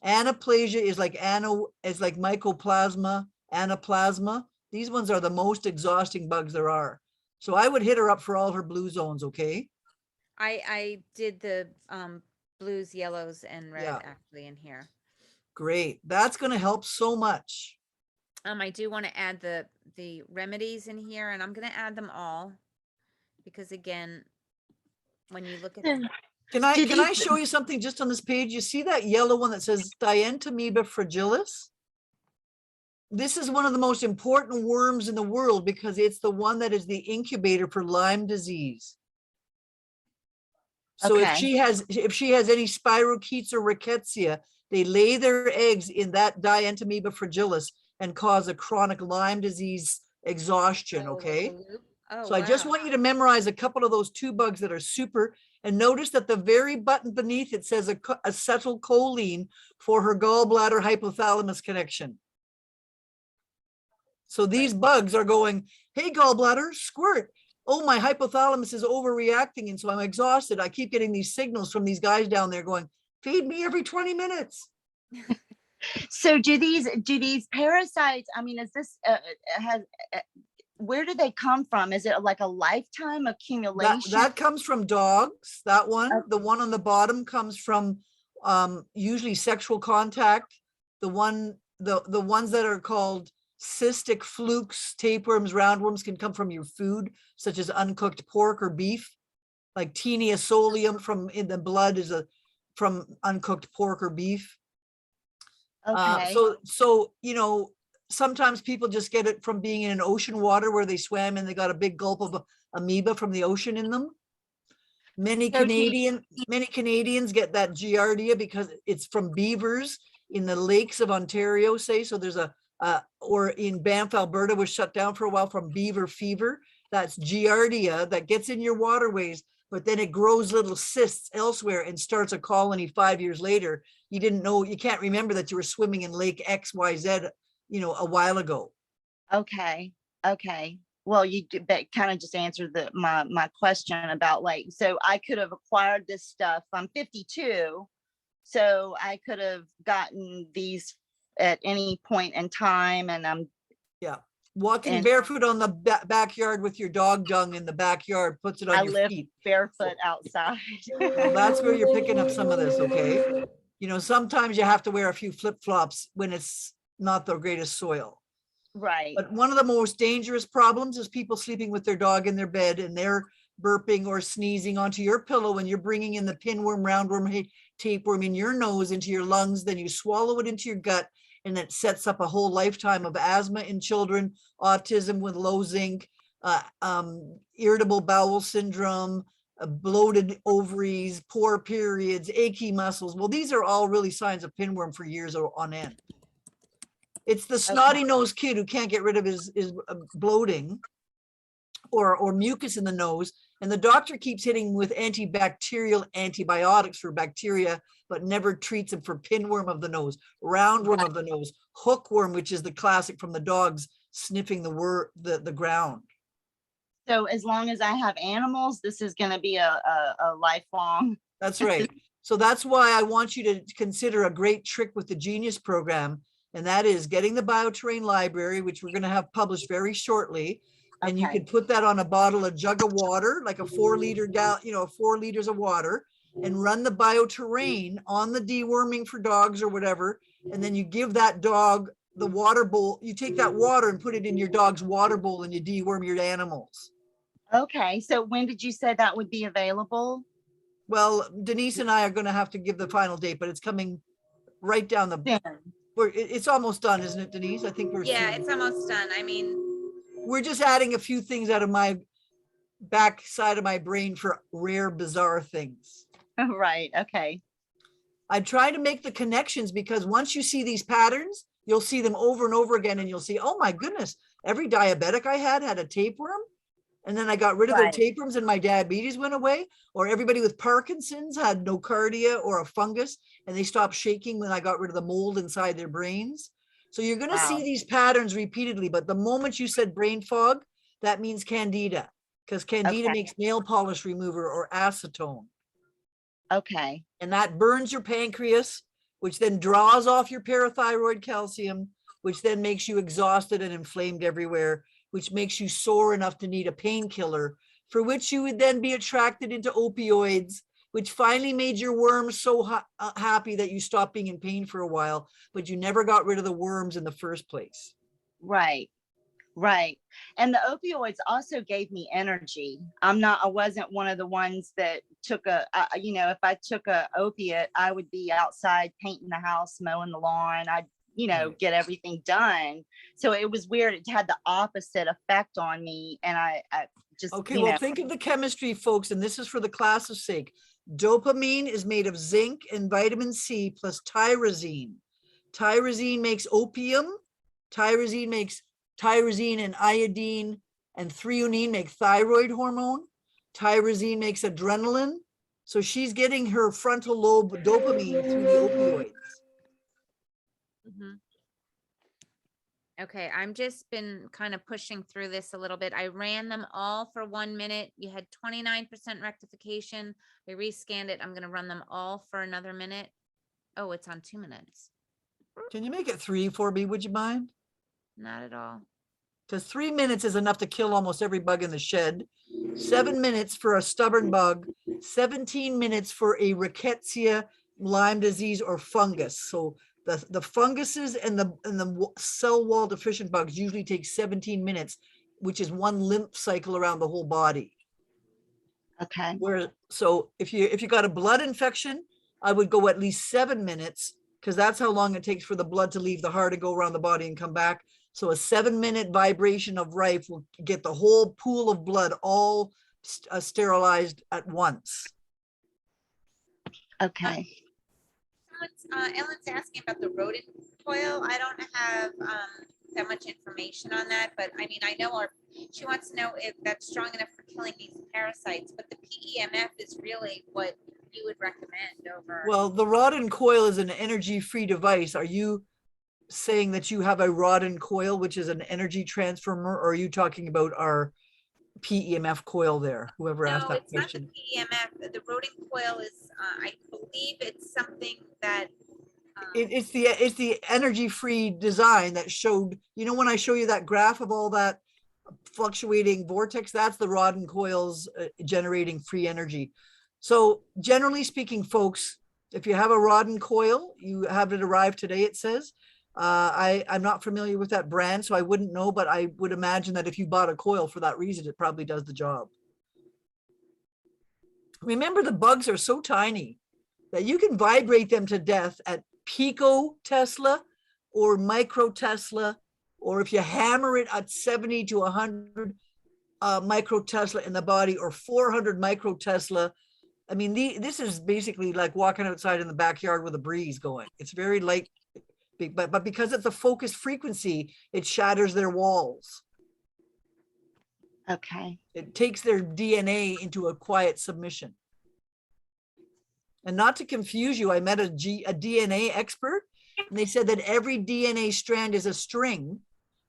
Anaplasia is like mycoplasma, anaplasma. These ones are the most exhausting bugs there are. So I would hit her up for all her blue zones, okay? I did the blues, yellows, and red actually in here. Great. That's going to help so much. I do want to add the remedies in here, and I'm going to add them all because again, when you look at Can I show you something just on this page? You see that yellow one that says Dientamoeba fragilis? This is one of the most important worms in the world because it's the one that is the incubator for Lyme disease. So if she has any spirochetes or rickettsia, they lay their eggs in that Dientamoeba fragilis and cause a chronic Lyme disease exhaustion, okay? So I just want you to memorize a couple of those 2 bugs that are super, and notice that the very button beneath it says acetylcholine for her gallbladder hypothalamus connection. So these bugs are going, hey, gallbladder, squirt. Oh, my hypothalamus is overreacting, and so I'm exhausted. I keep getting these signals from these guys down there going, feed me every 20 minutes. So do these parasites, I mean, is this where do they come from? Is it like a lifetime accumulation? That comes from dogs. That one, the one on the bottom comes from usually sexual contact. The ones that are called cystic flukes, tapeworms, roundworms can come from your food, such as uncooked pork or beef. Like Taenia solium from in the blood is from uncooked pork or beef. Okay. So you know, sometimes people just get it from being in an ocean water where they swam and they got a big gulp of amoeba from the ocean in them. Many Canadians get that Giardia because it's from beavers in the lakes of Ontario, say. So there's or in Banff, Alberta was shut down for a while from beaver fever. That's Giardia that gets in your waterways, but then it grows little cysts elsewhere and starts a colony 5 years later. You didn't know, you can't remember that you were swimming in Lake XYZ, you know, a while ago. Okay. Well, you kind of just answered my question about, like, so I could have acquired this stuff. I'm 52, so I could have gotten these at any point in time, and I'm walking barefoot on the backyard with your dog dung in the backyard puts it on your feet. Barefoot outside. Well, that's where you're picking up some of this, okay? You know, sometimes you have to wear a few flip-flops when it's not the greatest soil. Right. But one of the most dangerous problems is people sleeping with their dog in their bed and they're burping or sneezing onto your pillow, and you're bringing in the pinworm, roundworm, tapeworm in your nose into your lungs, then you swallow it into your gut, and it sets up a whole lifetime of asthma in children, autism with low zinc, irritable bowel syndrome, bloated ovaries, poor periods, achy muscles. Well, these are all really signs of pinworm for years on end. It's the snotty nosed kid who can't get rid of his bloating or mucus in the nose. And the doctor keeps hitting with antibacterial antibiotics for bacteria, but never treats them for pinworm of the nose, roundworm of the nose, hookworm, which is the classic from the dogs sniffing the ground. So as long as I have animals, this is going to be a lifelong. That's right. So that's why I want you to consider a great trick with the Genius program. And that is getting the Bioterrain library, which we're going to have published very shortly. And you Okay. can put that on a jug of water, like a 4 liter 4 liters of water, and run the Bioterrain on the deworming for dogs or whatever. And then you give that dog the water bowl. You take that water and put it in your dog's water bowl and you deworm your animals. Okay. So when did you say that would be available? Well, Denise and I are going to have to give the final date, but it's coming right down the. Soon. It's almost done, isn't it, Denise? I think we're. Yeah, it's almost done. I mean, we're just adding a few things out of my back side of my brain for rare, bizarre things. Right. Okay. I try to make the connections because once you see these patterns, you'll see them over and over again, and you'll see, oh my goodness, every diabetic I had a tapeworm. And then I got rid of their tapeworms and my diabetes went away. Or everybody with Parkinson's had nocardia or a fungus and they stopped shaking when I got rid of the mold inside their brains. So you're going to see these patterns repeatedly. But the moment you said brain fog, that means candida, because candida makes nail polish remover or acetone. Okay. And that burns your pancreas, which then draws off your parathyroid calcium, which then makes you exhausted and inflamed everywhere, which makes you sore enough to need a painkiller, for which you would then be attracted into opioids, which finally made your worms so happy that you stopped being in pain for a while, but you never got rid of the worms in the first place. Right. Right. And the opioids also gave me energy. I wasn't one of the ones that took if I took a opiate, I would be outside painting the house, mowing the lawn. I'd get everything done. So it was weird. It had the opposite effect on me. And I just, okay, well, think of the chemistry, folks, and this is for the class's sake. Dopamine is made of zinc and vitamin C plus tyrosine. Tyrosine makes opium. Tyrosine makes tyrosine and iodine, and threonine make thyroid hormone. Tyrosine makes adrenaline. So she's getting her frontal lobe dopamine through the opioids. Okay, I'm just been kind of pushing through this a little bit. I ran them all for 1 minute. You had 29% rectification. I rescanned it. I'm going to run them all for another minute. Oh, it's on 2 minutes. Can you make it 3 for me? Would you mind? Not at all. Because 3 minutes is enough to kill almost every bug in the shed. 7 minutes for a stubborn bug. 17 minutes for a rickettsia, Lyme disease, or fungus. So the funguses and the cell wall deficient bugs usually take 17 minutes, which is 1 lymph cycle around the whole body. Okay. So if you got a blood infection, I would go at least 7 minutes, because that's how long it takes for the blood to leave the heart and go around the body and come back. So a 7-minute vibration of rife will get the whole pool of blood all sterilized at once. Okay. Ellen's asking about the rodent coil. I don't have that much information on that, but I mean, I know she wants to know if that's strong enough for killing these parasites, but the PEMF is really what you would recommend over. Well, the rod and coil is an energy-free device. Are you saying that you have a rod and coil, which is an energy transformer, or are you talking about our PEMF coil there? Whoever asked that question. No, it's not the PEMF. The rodent coil is, I believe it's something that. It's the energy-free design that showed, when I show you that graph of all that fluctuating vortex, that's the rod and coils generating free energy. So generally speaking, folks, If you have a rod and coil, you have it arrive today, it says. I'm not familiar with that brand, so I wouldn't know, but I would imagine that if you bought a coil for that reason, it probably does the job. Remember, the bugs are so tiny that you can vibrate them to death at pico Tesla or micro Tesla, or if you hammer it at 70 to 100 micro Tesla in the body, or 400 micro Tesla. I mean, this is basically like walking outside in the backyard with a breeze going. It's very light, but because it's a focused frequency, it shatters their walls. Okay. It takes their DNA into a quiet submission. And not to confuse you, I met a DNA expert, and they said that every DNA strand is a string,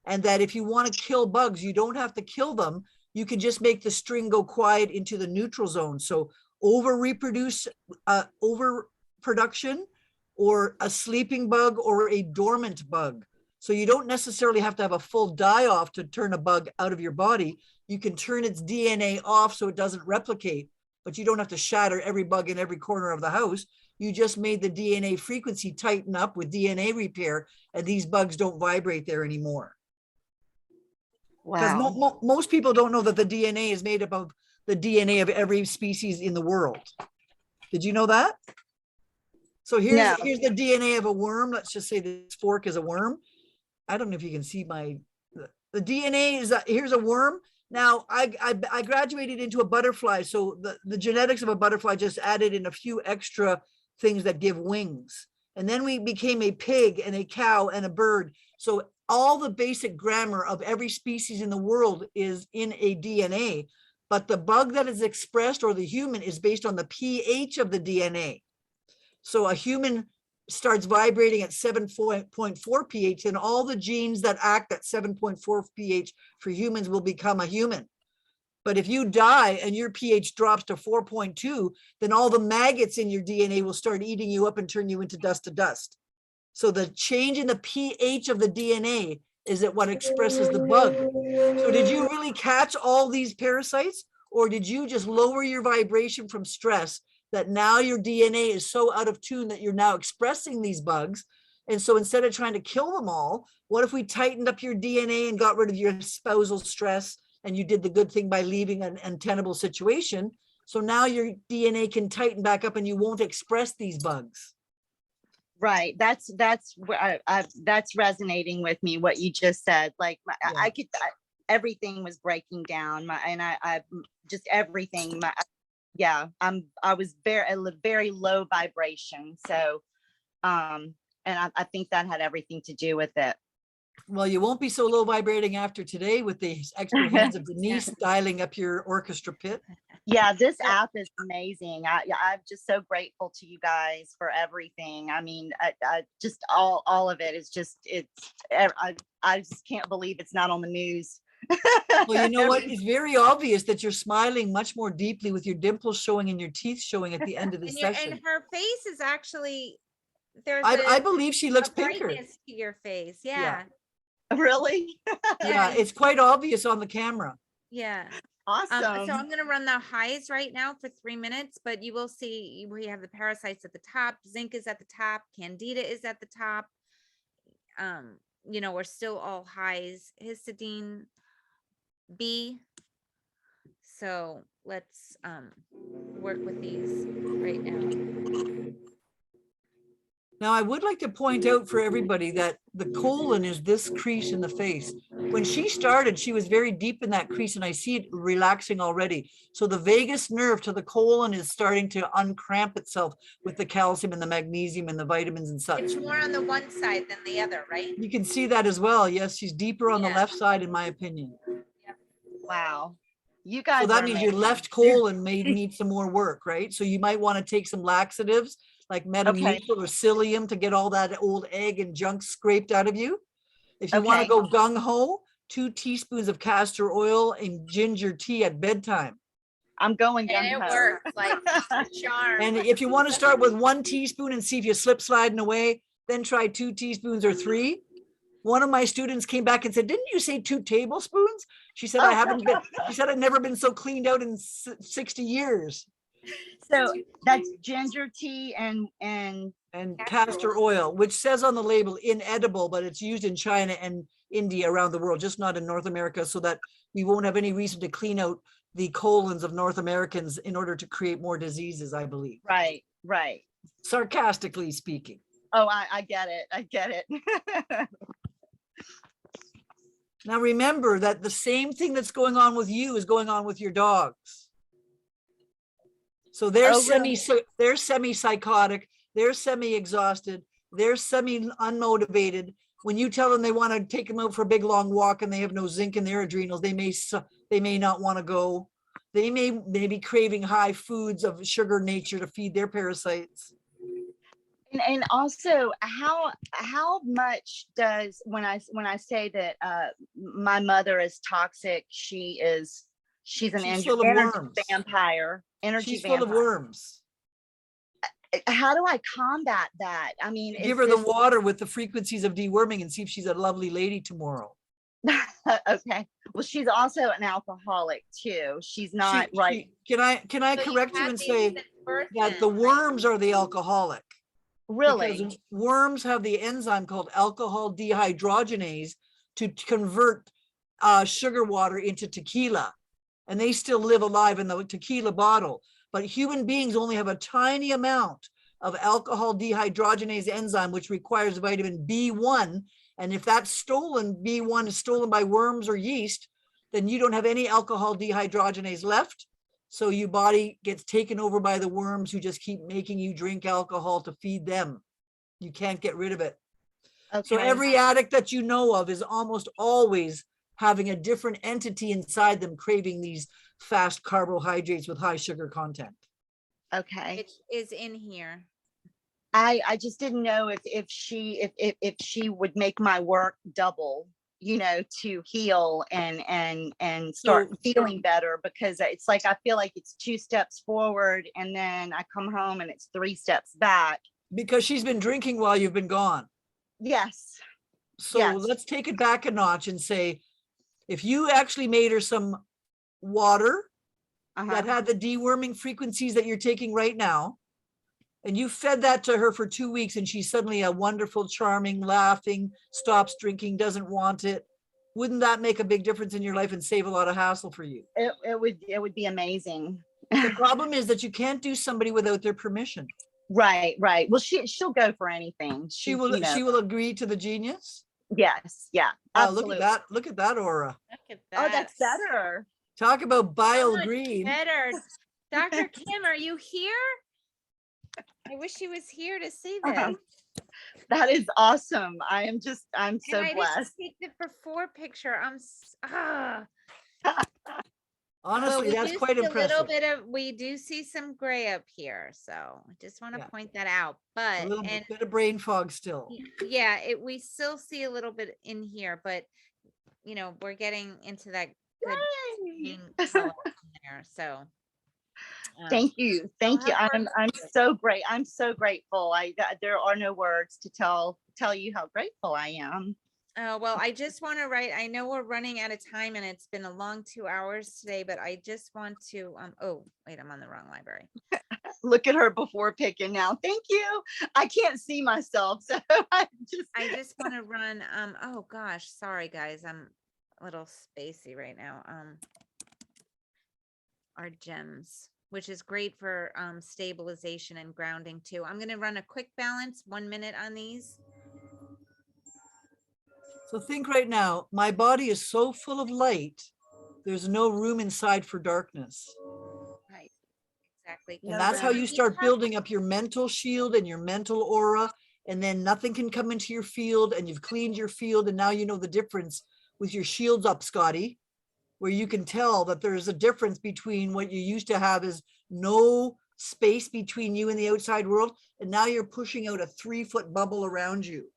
and that if you want to kill bugs, you don't have to kill them. You can just make the string go quiet into the neutral zone. So overproduction, or a sleeping bug or a dormant bug. So you don't necessarily have to have a full die off to turn a bug out of your body. You can turn its DNA off so it doesn't replicate, but you don't have to shatter every bug in every corner of the house. You just made the DNA frequency tighten up with DNA repair, and these bugs don't vibrate there anymore. Because Wow. most people don't know that the DNA is made up of the DNA of every species in the world. Did you know that? So here's No. the DNA of a worm. Let's just say this fork is a worm. I don't know if you can see the DNA is here's a worm. Now I graduated into a butterfly. So the genetics of a butterfly just added in a few extra things that give wings. And then we became a pig and a cow and a bird. So all the basic grammar of every species in the world is in a DNA, but the bug that is expressed, or the human, is based on the pH of the DNA. So a human starts vibrating at 7.4 pH, and all the genes that act at 7.4 pH for humans will become a human. But if you die and your pH drops to 4.2, then all the maggots in your DNA will start eating you up and turn you into dust to dust. So the change in the pH of the DNA is what expresses the bug. So did you really catch all these parasites, or did you just lower your vibration from stress that now your DNA is so out of tune that you're now expressing these bugs? And so instead of trying to kill them all, what if we tightened up your DNA and got rid of your spousal stress, and you did the good thing by leaving an untenable situation? So now your DNA can tighten back up and you won't express these bugs. Right. That's where that's resonating with me, what you just said. Like Yeah. I could, everything was breaking down. I just everything. I was very low vibration. So, and I think that had everything to do with it. Well, you won't be so low vibrating after today with the expert hands of Denise dialing up your orchestra pit. Yeah, this app is amazing. I'm just so grateful to you guys for everything. I mean, I just all of it is just, I just can't believe it's not on the news. Well, you know what? It's very obvious that you're smiling much more deeply with your dimples showing and your teeth showing at the end of the session. And her face is actually, there's I believe she looks a pinker. brightness to your face. Yeah. Yeah. Really? Yeah, it's quite obvious on the camera. Yeah. Awesome. So I'm going to run the highs right now for 3 minutes, but you will see we have the parasites at the top. Zinc is at the top. Candida is at the top. You know, we're still all highs. Histidine B. So let's work with these right now. Now, I would like to point out for everybody that the colon is this crease in the face. When she started, she was very deep in that crease, and I see it relaxing already. So the vagus nerve to the colon is starting to uncramp itself with the calcium and the magnesium and the vitamins and such. It's more on the one side than the other, right? You can see that as well. Yes, she's deeper on the left side, in my opinion. Wow. You guys. So that means your left colon may need some more work, right? So you might want to take some laxatives like Metamucil or Psyllium to get all that old egg and junk scraped out of you. If you want to go gung-ho, 2 teaspoons of castor oil and ginger tea at bedtime. I'm going gung-ho. And it works like a charm. And if you want to start with 1 teaspoon and see if you slip sliding away, then try 2 teaspoons or 3. One of my students came back and said, "Didn't you say 2 tablespoons?" She said, "I haven't been," she said, "I've never been so cleaned out in 60 years." So that's ginger tea and castor oil, which says on the label inedible, but it's used in China and India around the world, just not in North America, so that we won't have any reason to clean out the colons of North Americans in order to create more diseases, I believe. right. Sarcastically speaking. Oh, I get it. I get it. Now remember that the same thing that's going on with you is going on with your dogs. So they're Oh, really? they're semi-psychotic, they're semi-exhausted, they're semi-unmotivated. When you tell them they want to take them out for a big long walk and they have no zinc in their adrenals, they may not want to go. They may be craving high foods of sugar nature to feed their parasites. And also how much does when I say that my mother is toxic, she's an She's full of energy worms. vampire. She's full of worms. How do I combat that? I mean, Give her the water with the frequencies of deworming and see if she's a lovely lady tomorrow. Okay. Well, she's also an alcoholic too. She's not right. Can I So correct you had and these say since birth that then, the right? worms are the alcoholic? Really? Because worms have the enzyme called alcohol dehydrogenase to convert sugar water into tequila, and they still live alive in the tequila bottle. But human beings only have a tiny amount of alcohol dehydrogenase enzyme, which requires vitamin B1. And if that's stolen, B1 is stolen by worms or yeast, then you don't have any alcohol dehydrogenase left. So your body gets taken over by the worms who just keep making you drink alcohol to feed them. You can't get rid of it. Okay. So every addict that you know of is almost always having a different entity inside them craving these fast carbohydrates with high sugar content. Okay. It is in here. I just didn't know if she would make my work double, to heal and start feeling better, because it's like I feel like it's 2 steps forward and then I come home and it's 3 steps back. Because she's been drinking while you've been gone. Yes. So Yes. let's take it back a notch and say, if you actually made her some water that had the deworming frequencies that you're taking right now, and you fed that to her for 2 weeks, and she's suddenly a wonderful, charming, laughing, stops drinking, doesn't want it, wouldn't that make a big difference in your life and save a lot of hassle for you? It would be amazing. The problem is that you can't do somebody without their permission. Right. Well, she'll go for anything. She will agree to the genius. Yes. Yeah. Oh, Absolutely. look at that aura. Look at that. Oh, that's better. Talk about So bile much green. better. Dr. Kim, are you here? I wish he was here to see this. That is awesome. I'm so And I blessed. just take the before picture. Honestly, we that's do quite see impressive. we do see some gray up here. So I just want to Yeah. point that out. But A little bit of brain fog still. yeah, we still see a little bit in here, but we're getting into that good green color in there. So Thank you. I'm so great. I'm so grateful. There are no words to tell you how grateful I am. Well, I just want to write. I know we're running out of time and it's been a long 2 hours today, but I just want to, oh, wait, I'm on the wrong library. Look at her before picking now. Thank you. I can't see myself. So I just want to run, oh gosh, sorry guys. I'm a little spacey right now. Our gems, which is great for stabilization and grounding too. I'm going to run a quick balance, 1 minute on these. So think right now, my body is so full of light, there's no room inside for darkness. Right. Exactly. And that's how you start building up your mental shield and your mental aura. And then nothing can come into your field, and you've cleaned your field. And now you know the difference with your shields up, Scotty, where you can tell that there's a difference between what you used to have is no space between you and the outside world. And now you're pushing out a 3-foot bubble around you.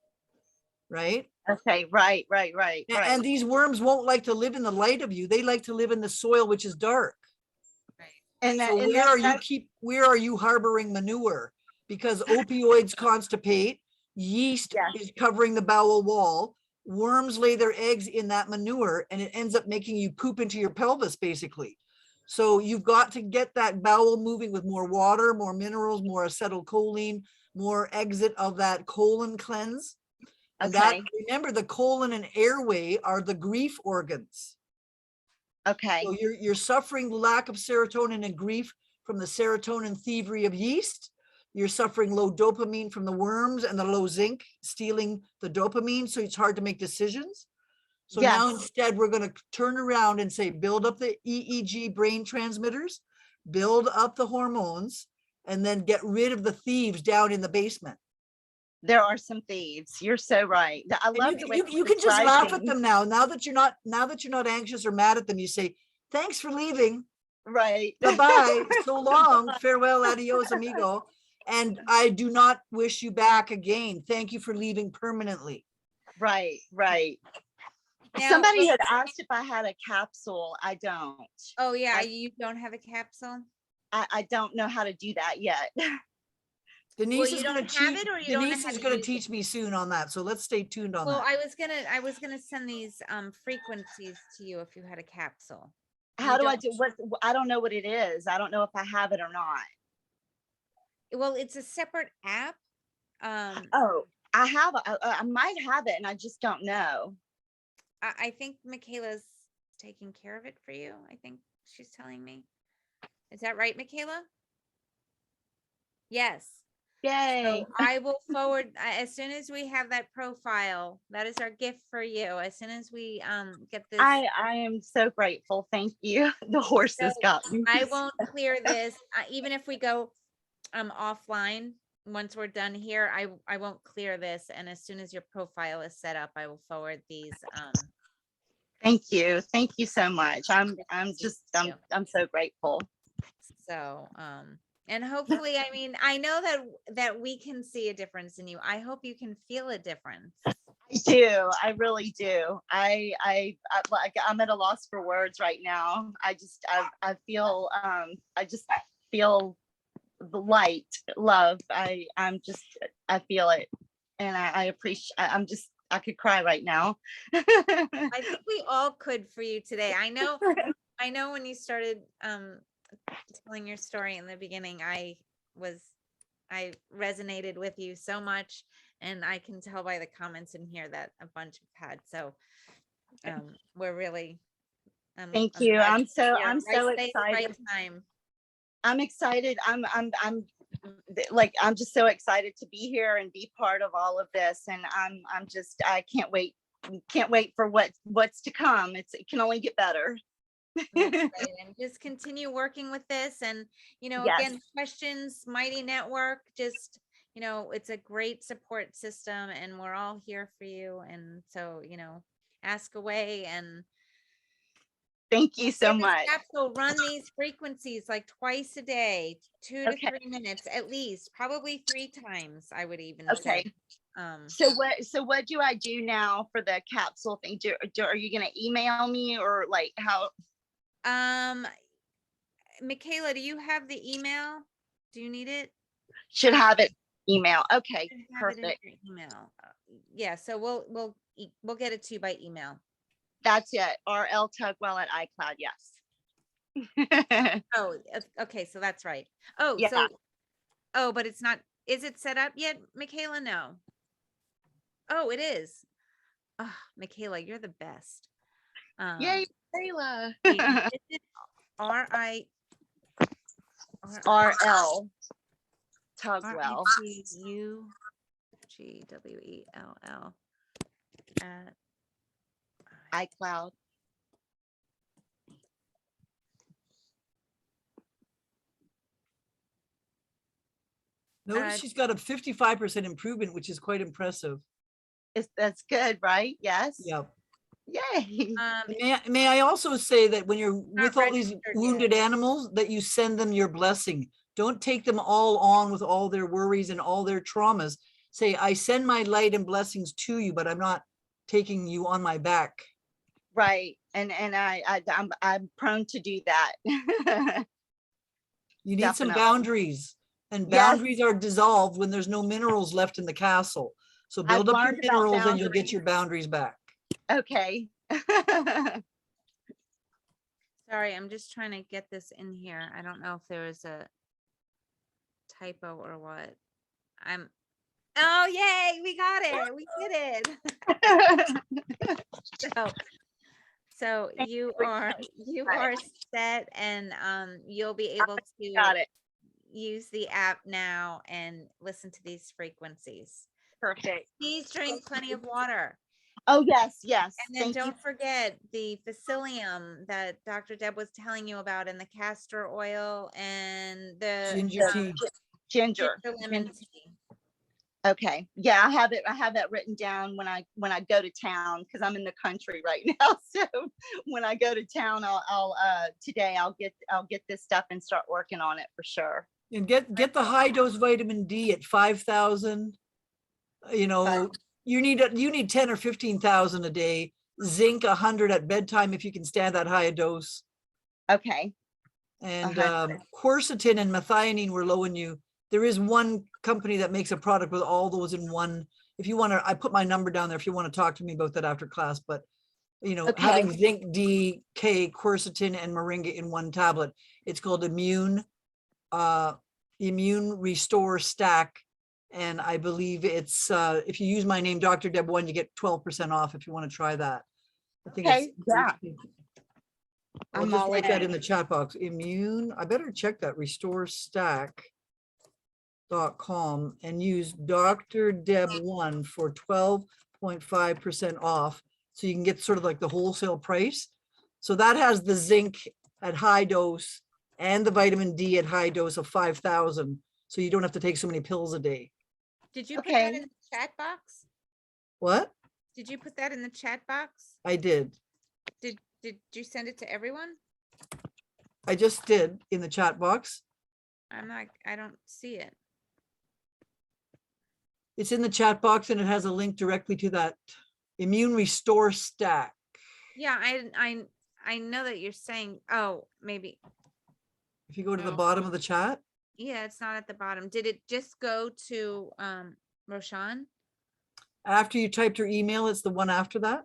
Right? Okay, right. And these worms won't like to live in the light of you. They like to live in the soil, which is dark. Right. And so where are you harboring manure? Because opioids constipate, yeast is covering the bowel wall, worms lay their eggs in that manure, and it ends up making you poop into your pelvis, basically. So you've got to get that bowel moving with more water, more minerals, more acetylcholine, more exit of that colon cleanse. And that, Okay. remember, the colon and airway are the grief organs. Okay. So you're suffering lack of serotonin and grief from the serotonin thievery of yeast. You're suffering low dopamine from the worms and the low zinc stealing the dopamine. So it's hard to make decisions. So now Yes. instead, we're going to turn around and say, build up the EEG brain transmitters, build up the hormones, and then get rid of the thieves down in the basement. There are some thieves. You're so right. I And love the way you can just laugh at them now. Now that you're not anxious or mad at them, you say, thanks for leaving. Right. Bye-bye. So long. Farewell. Adios, amigo. And I do not wish you back again. Thank you for leaving permanently. Right. Right. Now, Somebody had asked if I had a capsule. I don't. oh yeah, I- you don't have a capsule? I don't know how to do that yet. Denise you is going don't to have teach. it, or you don't know Denise how is to going to use teach me soon on that. So let's stay tuned on Well, that. I was gonna send these frequencies to you if you had a capsule. How You do I don't- do what? I don't know what it is. I don't know if I have it or not. Well, it's a separate app. Oh, I have. I might have it, and I just don't know. I think Michaela's taking care of it for you. I think she's telling me. Is that right, Michaela? Yes. Yay. So I will forward as soon as we have that profile. That is our gift for you. As soon as we get this, I am so grateful. Thank you. The horses So, got me. I won't clear this even if we go offline. Once we're done here, I won't clear this, and as soon as your profile is set up, I will forward these. Thank you. Thank you so much. I'm just you. I'm so grateful. So and hopefully, I mean, I know that we can see a difference in you. I hope you can feel a difference. I do. I really do. I'm at a loss for words right now. I feel I just feel the light, love. I feel it, and I appreciate. I could cry right now. I think we all could for you today. I know when you started telling your story in the beginning, I resonated with you so much, and I can tell by the comments in here that a bunch have had. So we're really Thank you. glad I'm you're so here. Right place, excited. right time. I'm excited. I'm just so excited to be here and be part of all of this. And I can't wait for what's to come. It can only get better. That's right. And just continue working with this, and Yes. again, questions, Mighty Network, just it's a great support system, and we're all here for you. And so ask away, and Thank you so get this much. capsule, run these frequencies like twice a day, 2 to Okay. 3 minutes at least, probably 3 times, I would even Okay. say. So what do I do now for the capsule thing? Are you going to email me, or like how? Michaela, do you have the email? Do you need it? Should have it email. Okay, You should have it in perfect. your email. Yeah, so we'll get it to you by email. That's it. RL Tugwell at iCloud. Yes. Oh, okay, so that's right. Oh, Yeah. but it's not. Is it set up yet, Michaela? No. Oh, it is. Oh, Michaela, you're the best. Yay, Taylor. Wait, is it RL Tugwell. RETUGWELL at iCloud. Notice she's got a 55% improvement, which is quite impressive. That's good, right? Yes. Yep. Yay. May I also say that when you're with all these registered wounded animals, that you send them your blessing. Don't take them all on with all their worries and all their traumas. Say, I send my light and blessings to you, but I'm not taking you on my back. Right. And I'm prone to do that. You need some Definitely. boundaries, and Yes. boundaries are dissolved when there's no minerals left in the castle. So build I've up your learned about minerals and you'll get boundaries. your boundaries back. Okay. Sorry, I'm just trying to get this in here. I don't know if there was a typo or what. Oh, yay, we got it. We did it. So you are set, and you'll be able to Got it. use the app now and listen to these frequencies. Perfect. Please drink plenty of water. Oh, yes, yes. And then Thank you. don't forget the psyllium that Dr. Deb was telling you about, and the castor oil and the Ginger tea. Ginger. lemon tea. Okay. Yeah, I have that written down when I go to town, because I'm in the country right now. So when I go to town, I'll today I'll get this stuff and start working on it for sure. And get the high dose vitamin D at 5,000. You know, you need 10 or 15,000 a day. Zinc 100 at bedtime if you can stand that high a dose. Okay. And 100. quercetin and methionine were low in you. There is one company that makes a product with all those in one. If you want to, I put my number down there if you want to talk to me about that after class. But you know, Okay. having zinc, D, K, quercetin, and moringa in one tablet, it's called immune restore stack. And I believe it's if you use my name, Dr. Deb 1, you get 12% off if you want to try that. I think Okay, yeah. I'll I'm just all write that in. in the chat box. Immune, I better check that, restorestack.com, and use Dr. Deb 1 for 12.5% off. So you can get sort of like the wholesale price. So that has the zinc at high dose and the vitamin D at high dose of 5,000. So you don't have to take so many pills a day. Did you put that Okay. in the chat box? What? Did you put that in the chat box? I did. Did you send it to everyone? I just did in the chat box. I don't see it. It's in the chat box and it has a link directly to that immune restore stack. Yeah, I know that you're saying, oh, maybe. If you go to the No. bottom of the chat, Yeah, it's not at the bottom. Did it just go to Roshan? after you typed your email, it's the one after that.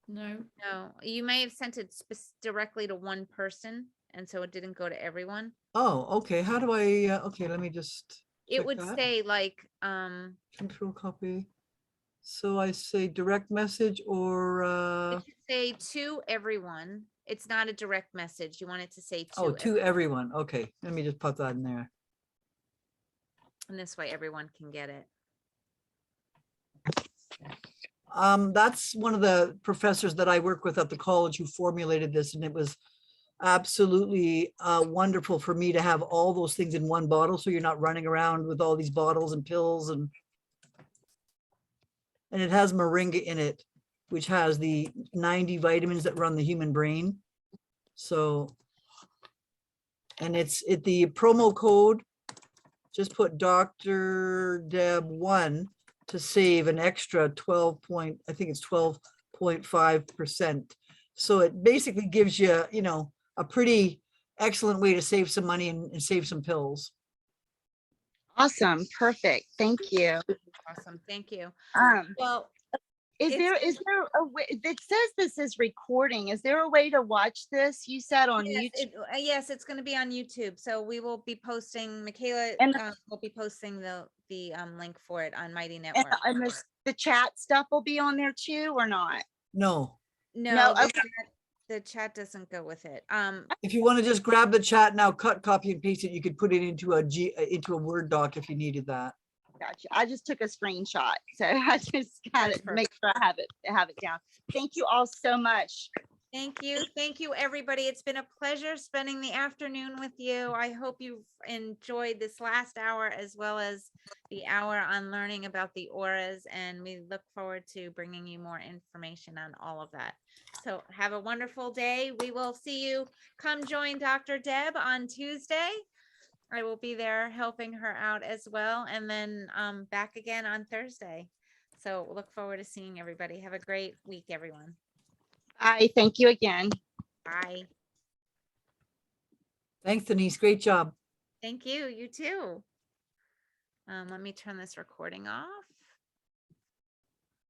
No. No, you may have sent it directly to one person, and so it didn't go to everyone. Oh, okay. How do I, okay, let me just. It check would that. say like, Control copy. So I say direct message or, it should say to everyone. It's not a direct message. You want it to say oh, to to everyone. Okay, let me just put that in there. and this way everyone can get it. That's one of the professors that I work with at the college who formulated this, and it was absolutely wonderful for me to have all those things in one bottle, so you're not running around with all these bottles and pills. And it has moringa in it, which has the 90 vitamins that run the human brain. So, and the promo code, just put Dr. Deb 1 to save an extra 12.5%. So it basically gives you, you know, a pretty excellent way to save some money and save some pills. Awesome. Perfect. Thank you. Awesome. Thank you. Well, It's- is there a way that says this is recording? Is there a way to watch this? You said on YouTube. Yes, it's going to be on YouTube. So we will be posting. Michaela And will be posting the link for it on Mighty Network. and the chat stuff will be on there too, or not? No, No, okay. the chat doesn't go with it. if you want to just grab the chat now, cut, copy and paste it, you could put it into a Word doc if you needed that. Gotcha. I just took a screenshot, so I just kind of make sure I have it down. Thank you all so much. Thank you, everybody. It's been a pleasure spending the afternoon with you. I hope you've enjoyed this last hour as well as the hour on learning about the auras, and we look forward to bringing you more information on all of that. So have a wonderful day. We will see you. Come join Dr. Deb on Tuesday. I will be there helping her out as well, and then back again on Thursday. So look forward to seeing everybody. Have a great week, everyone. I thank you again. Bye. Thanks, Denise. Great job. Thank you. You too. Let me turn this recording off.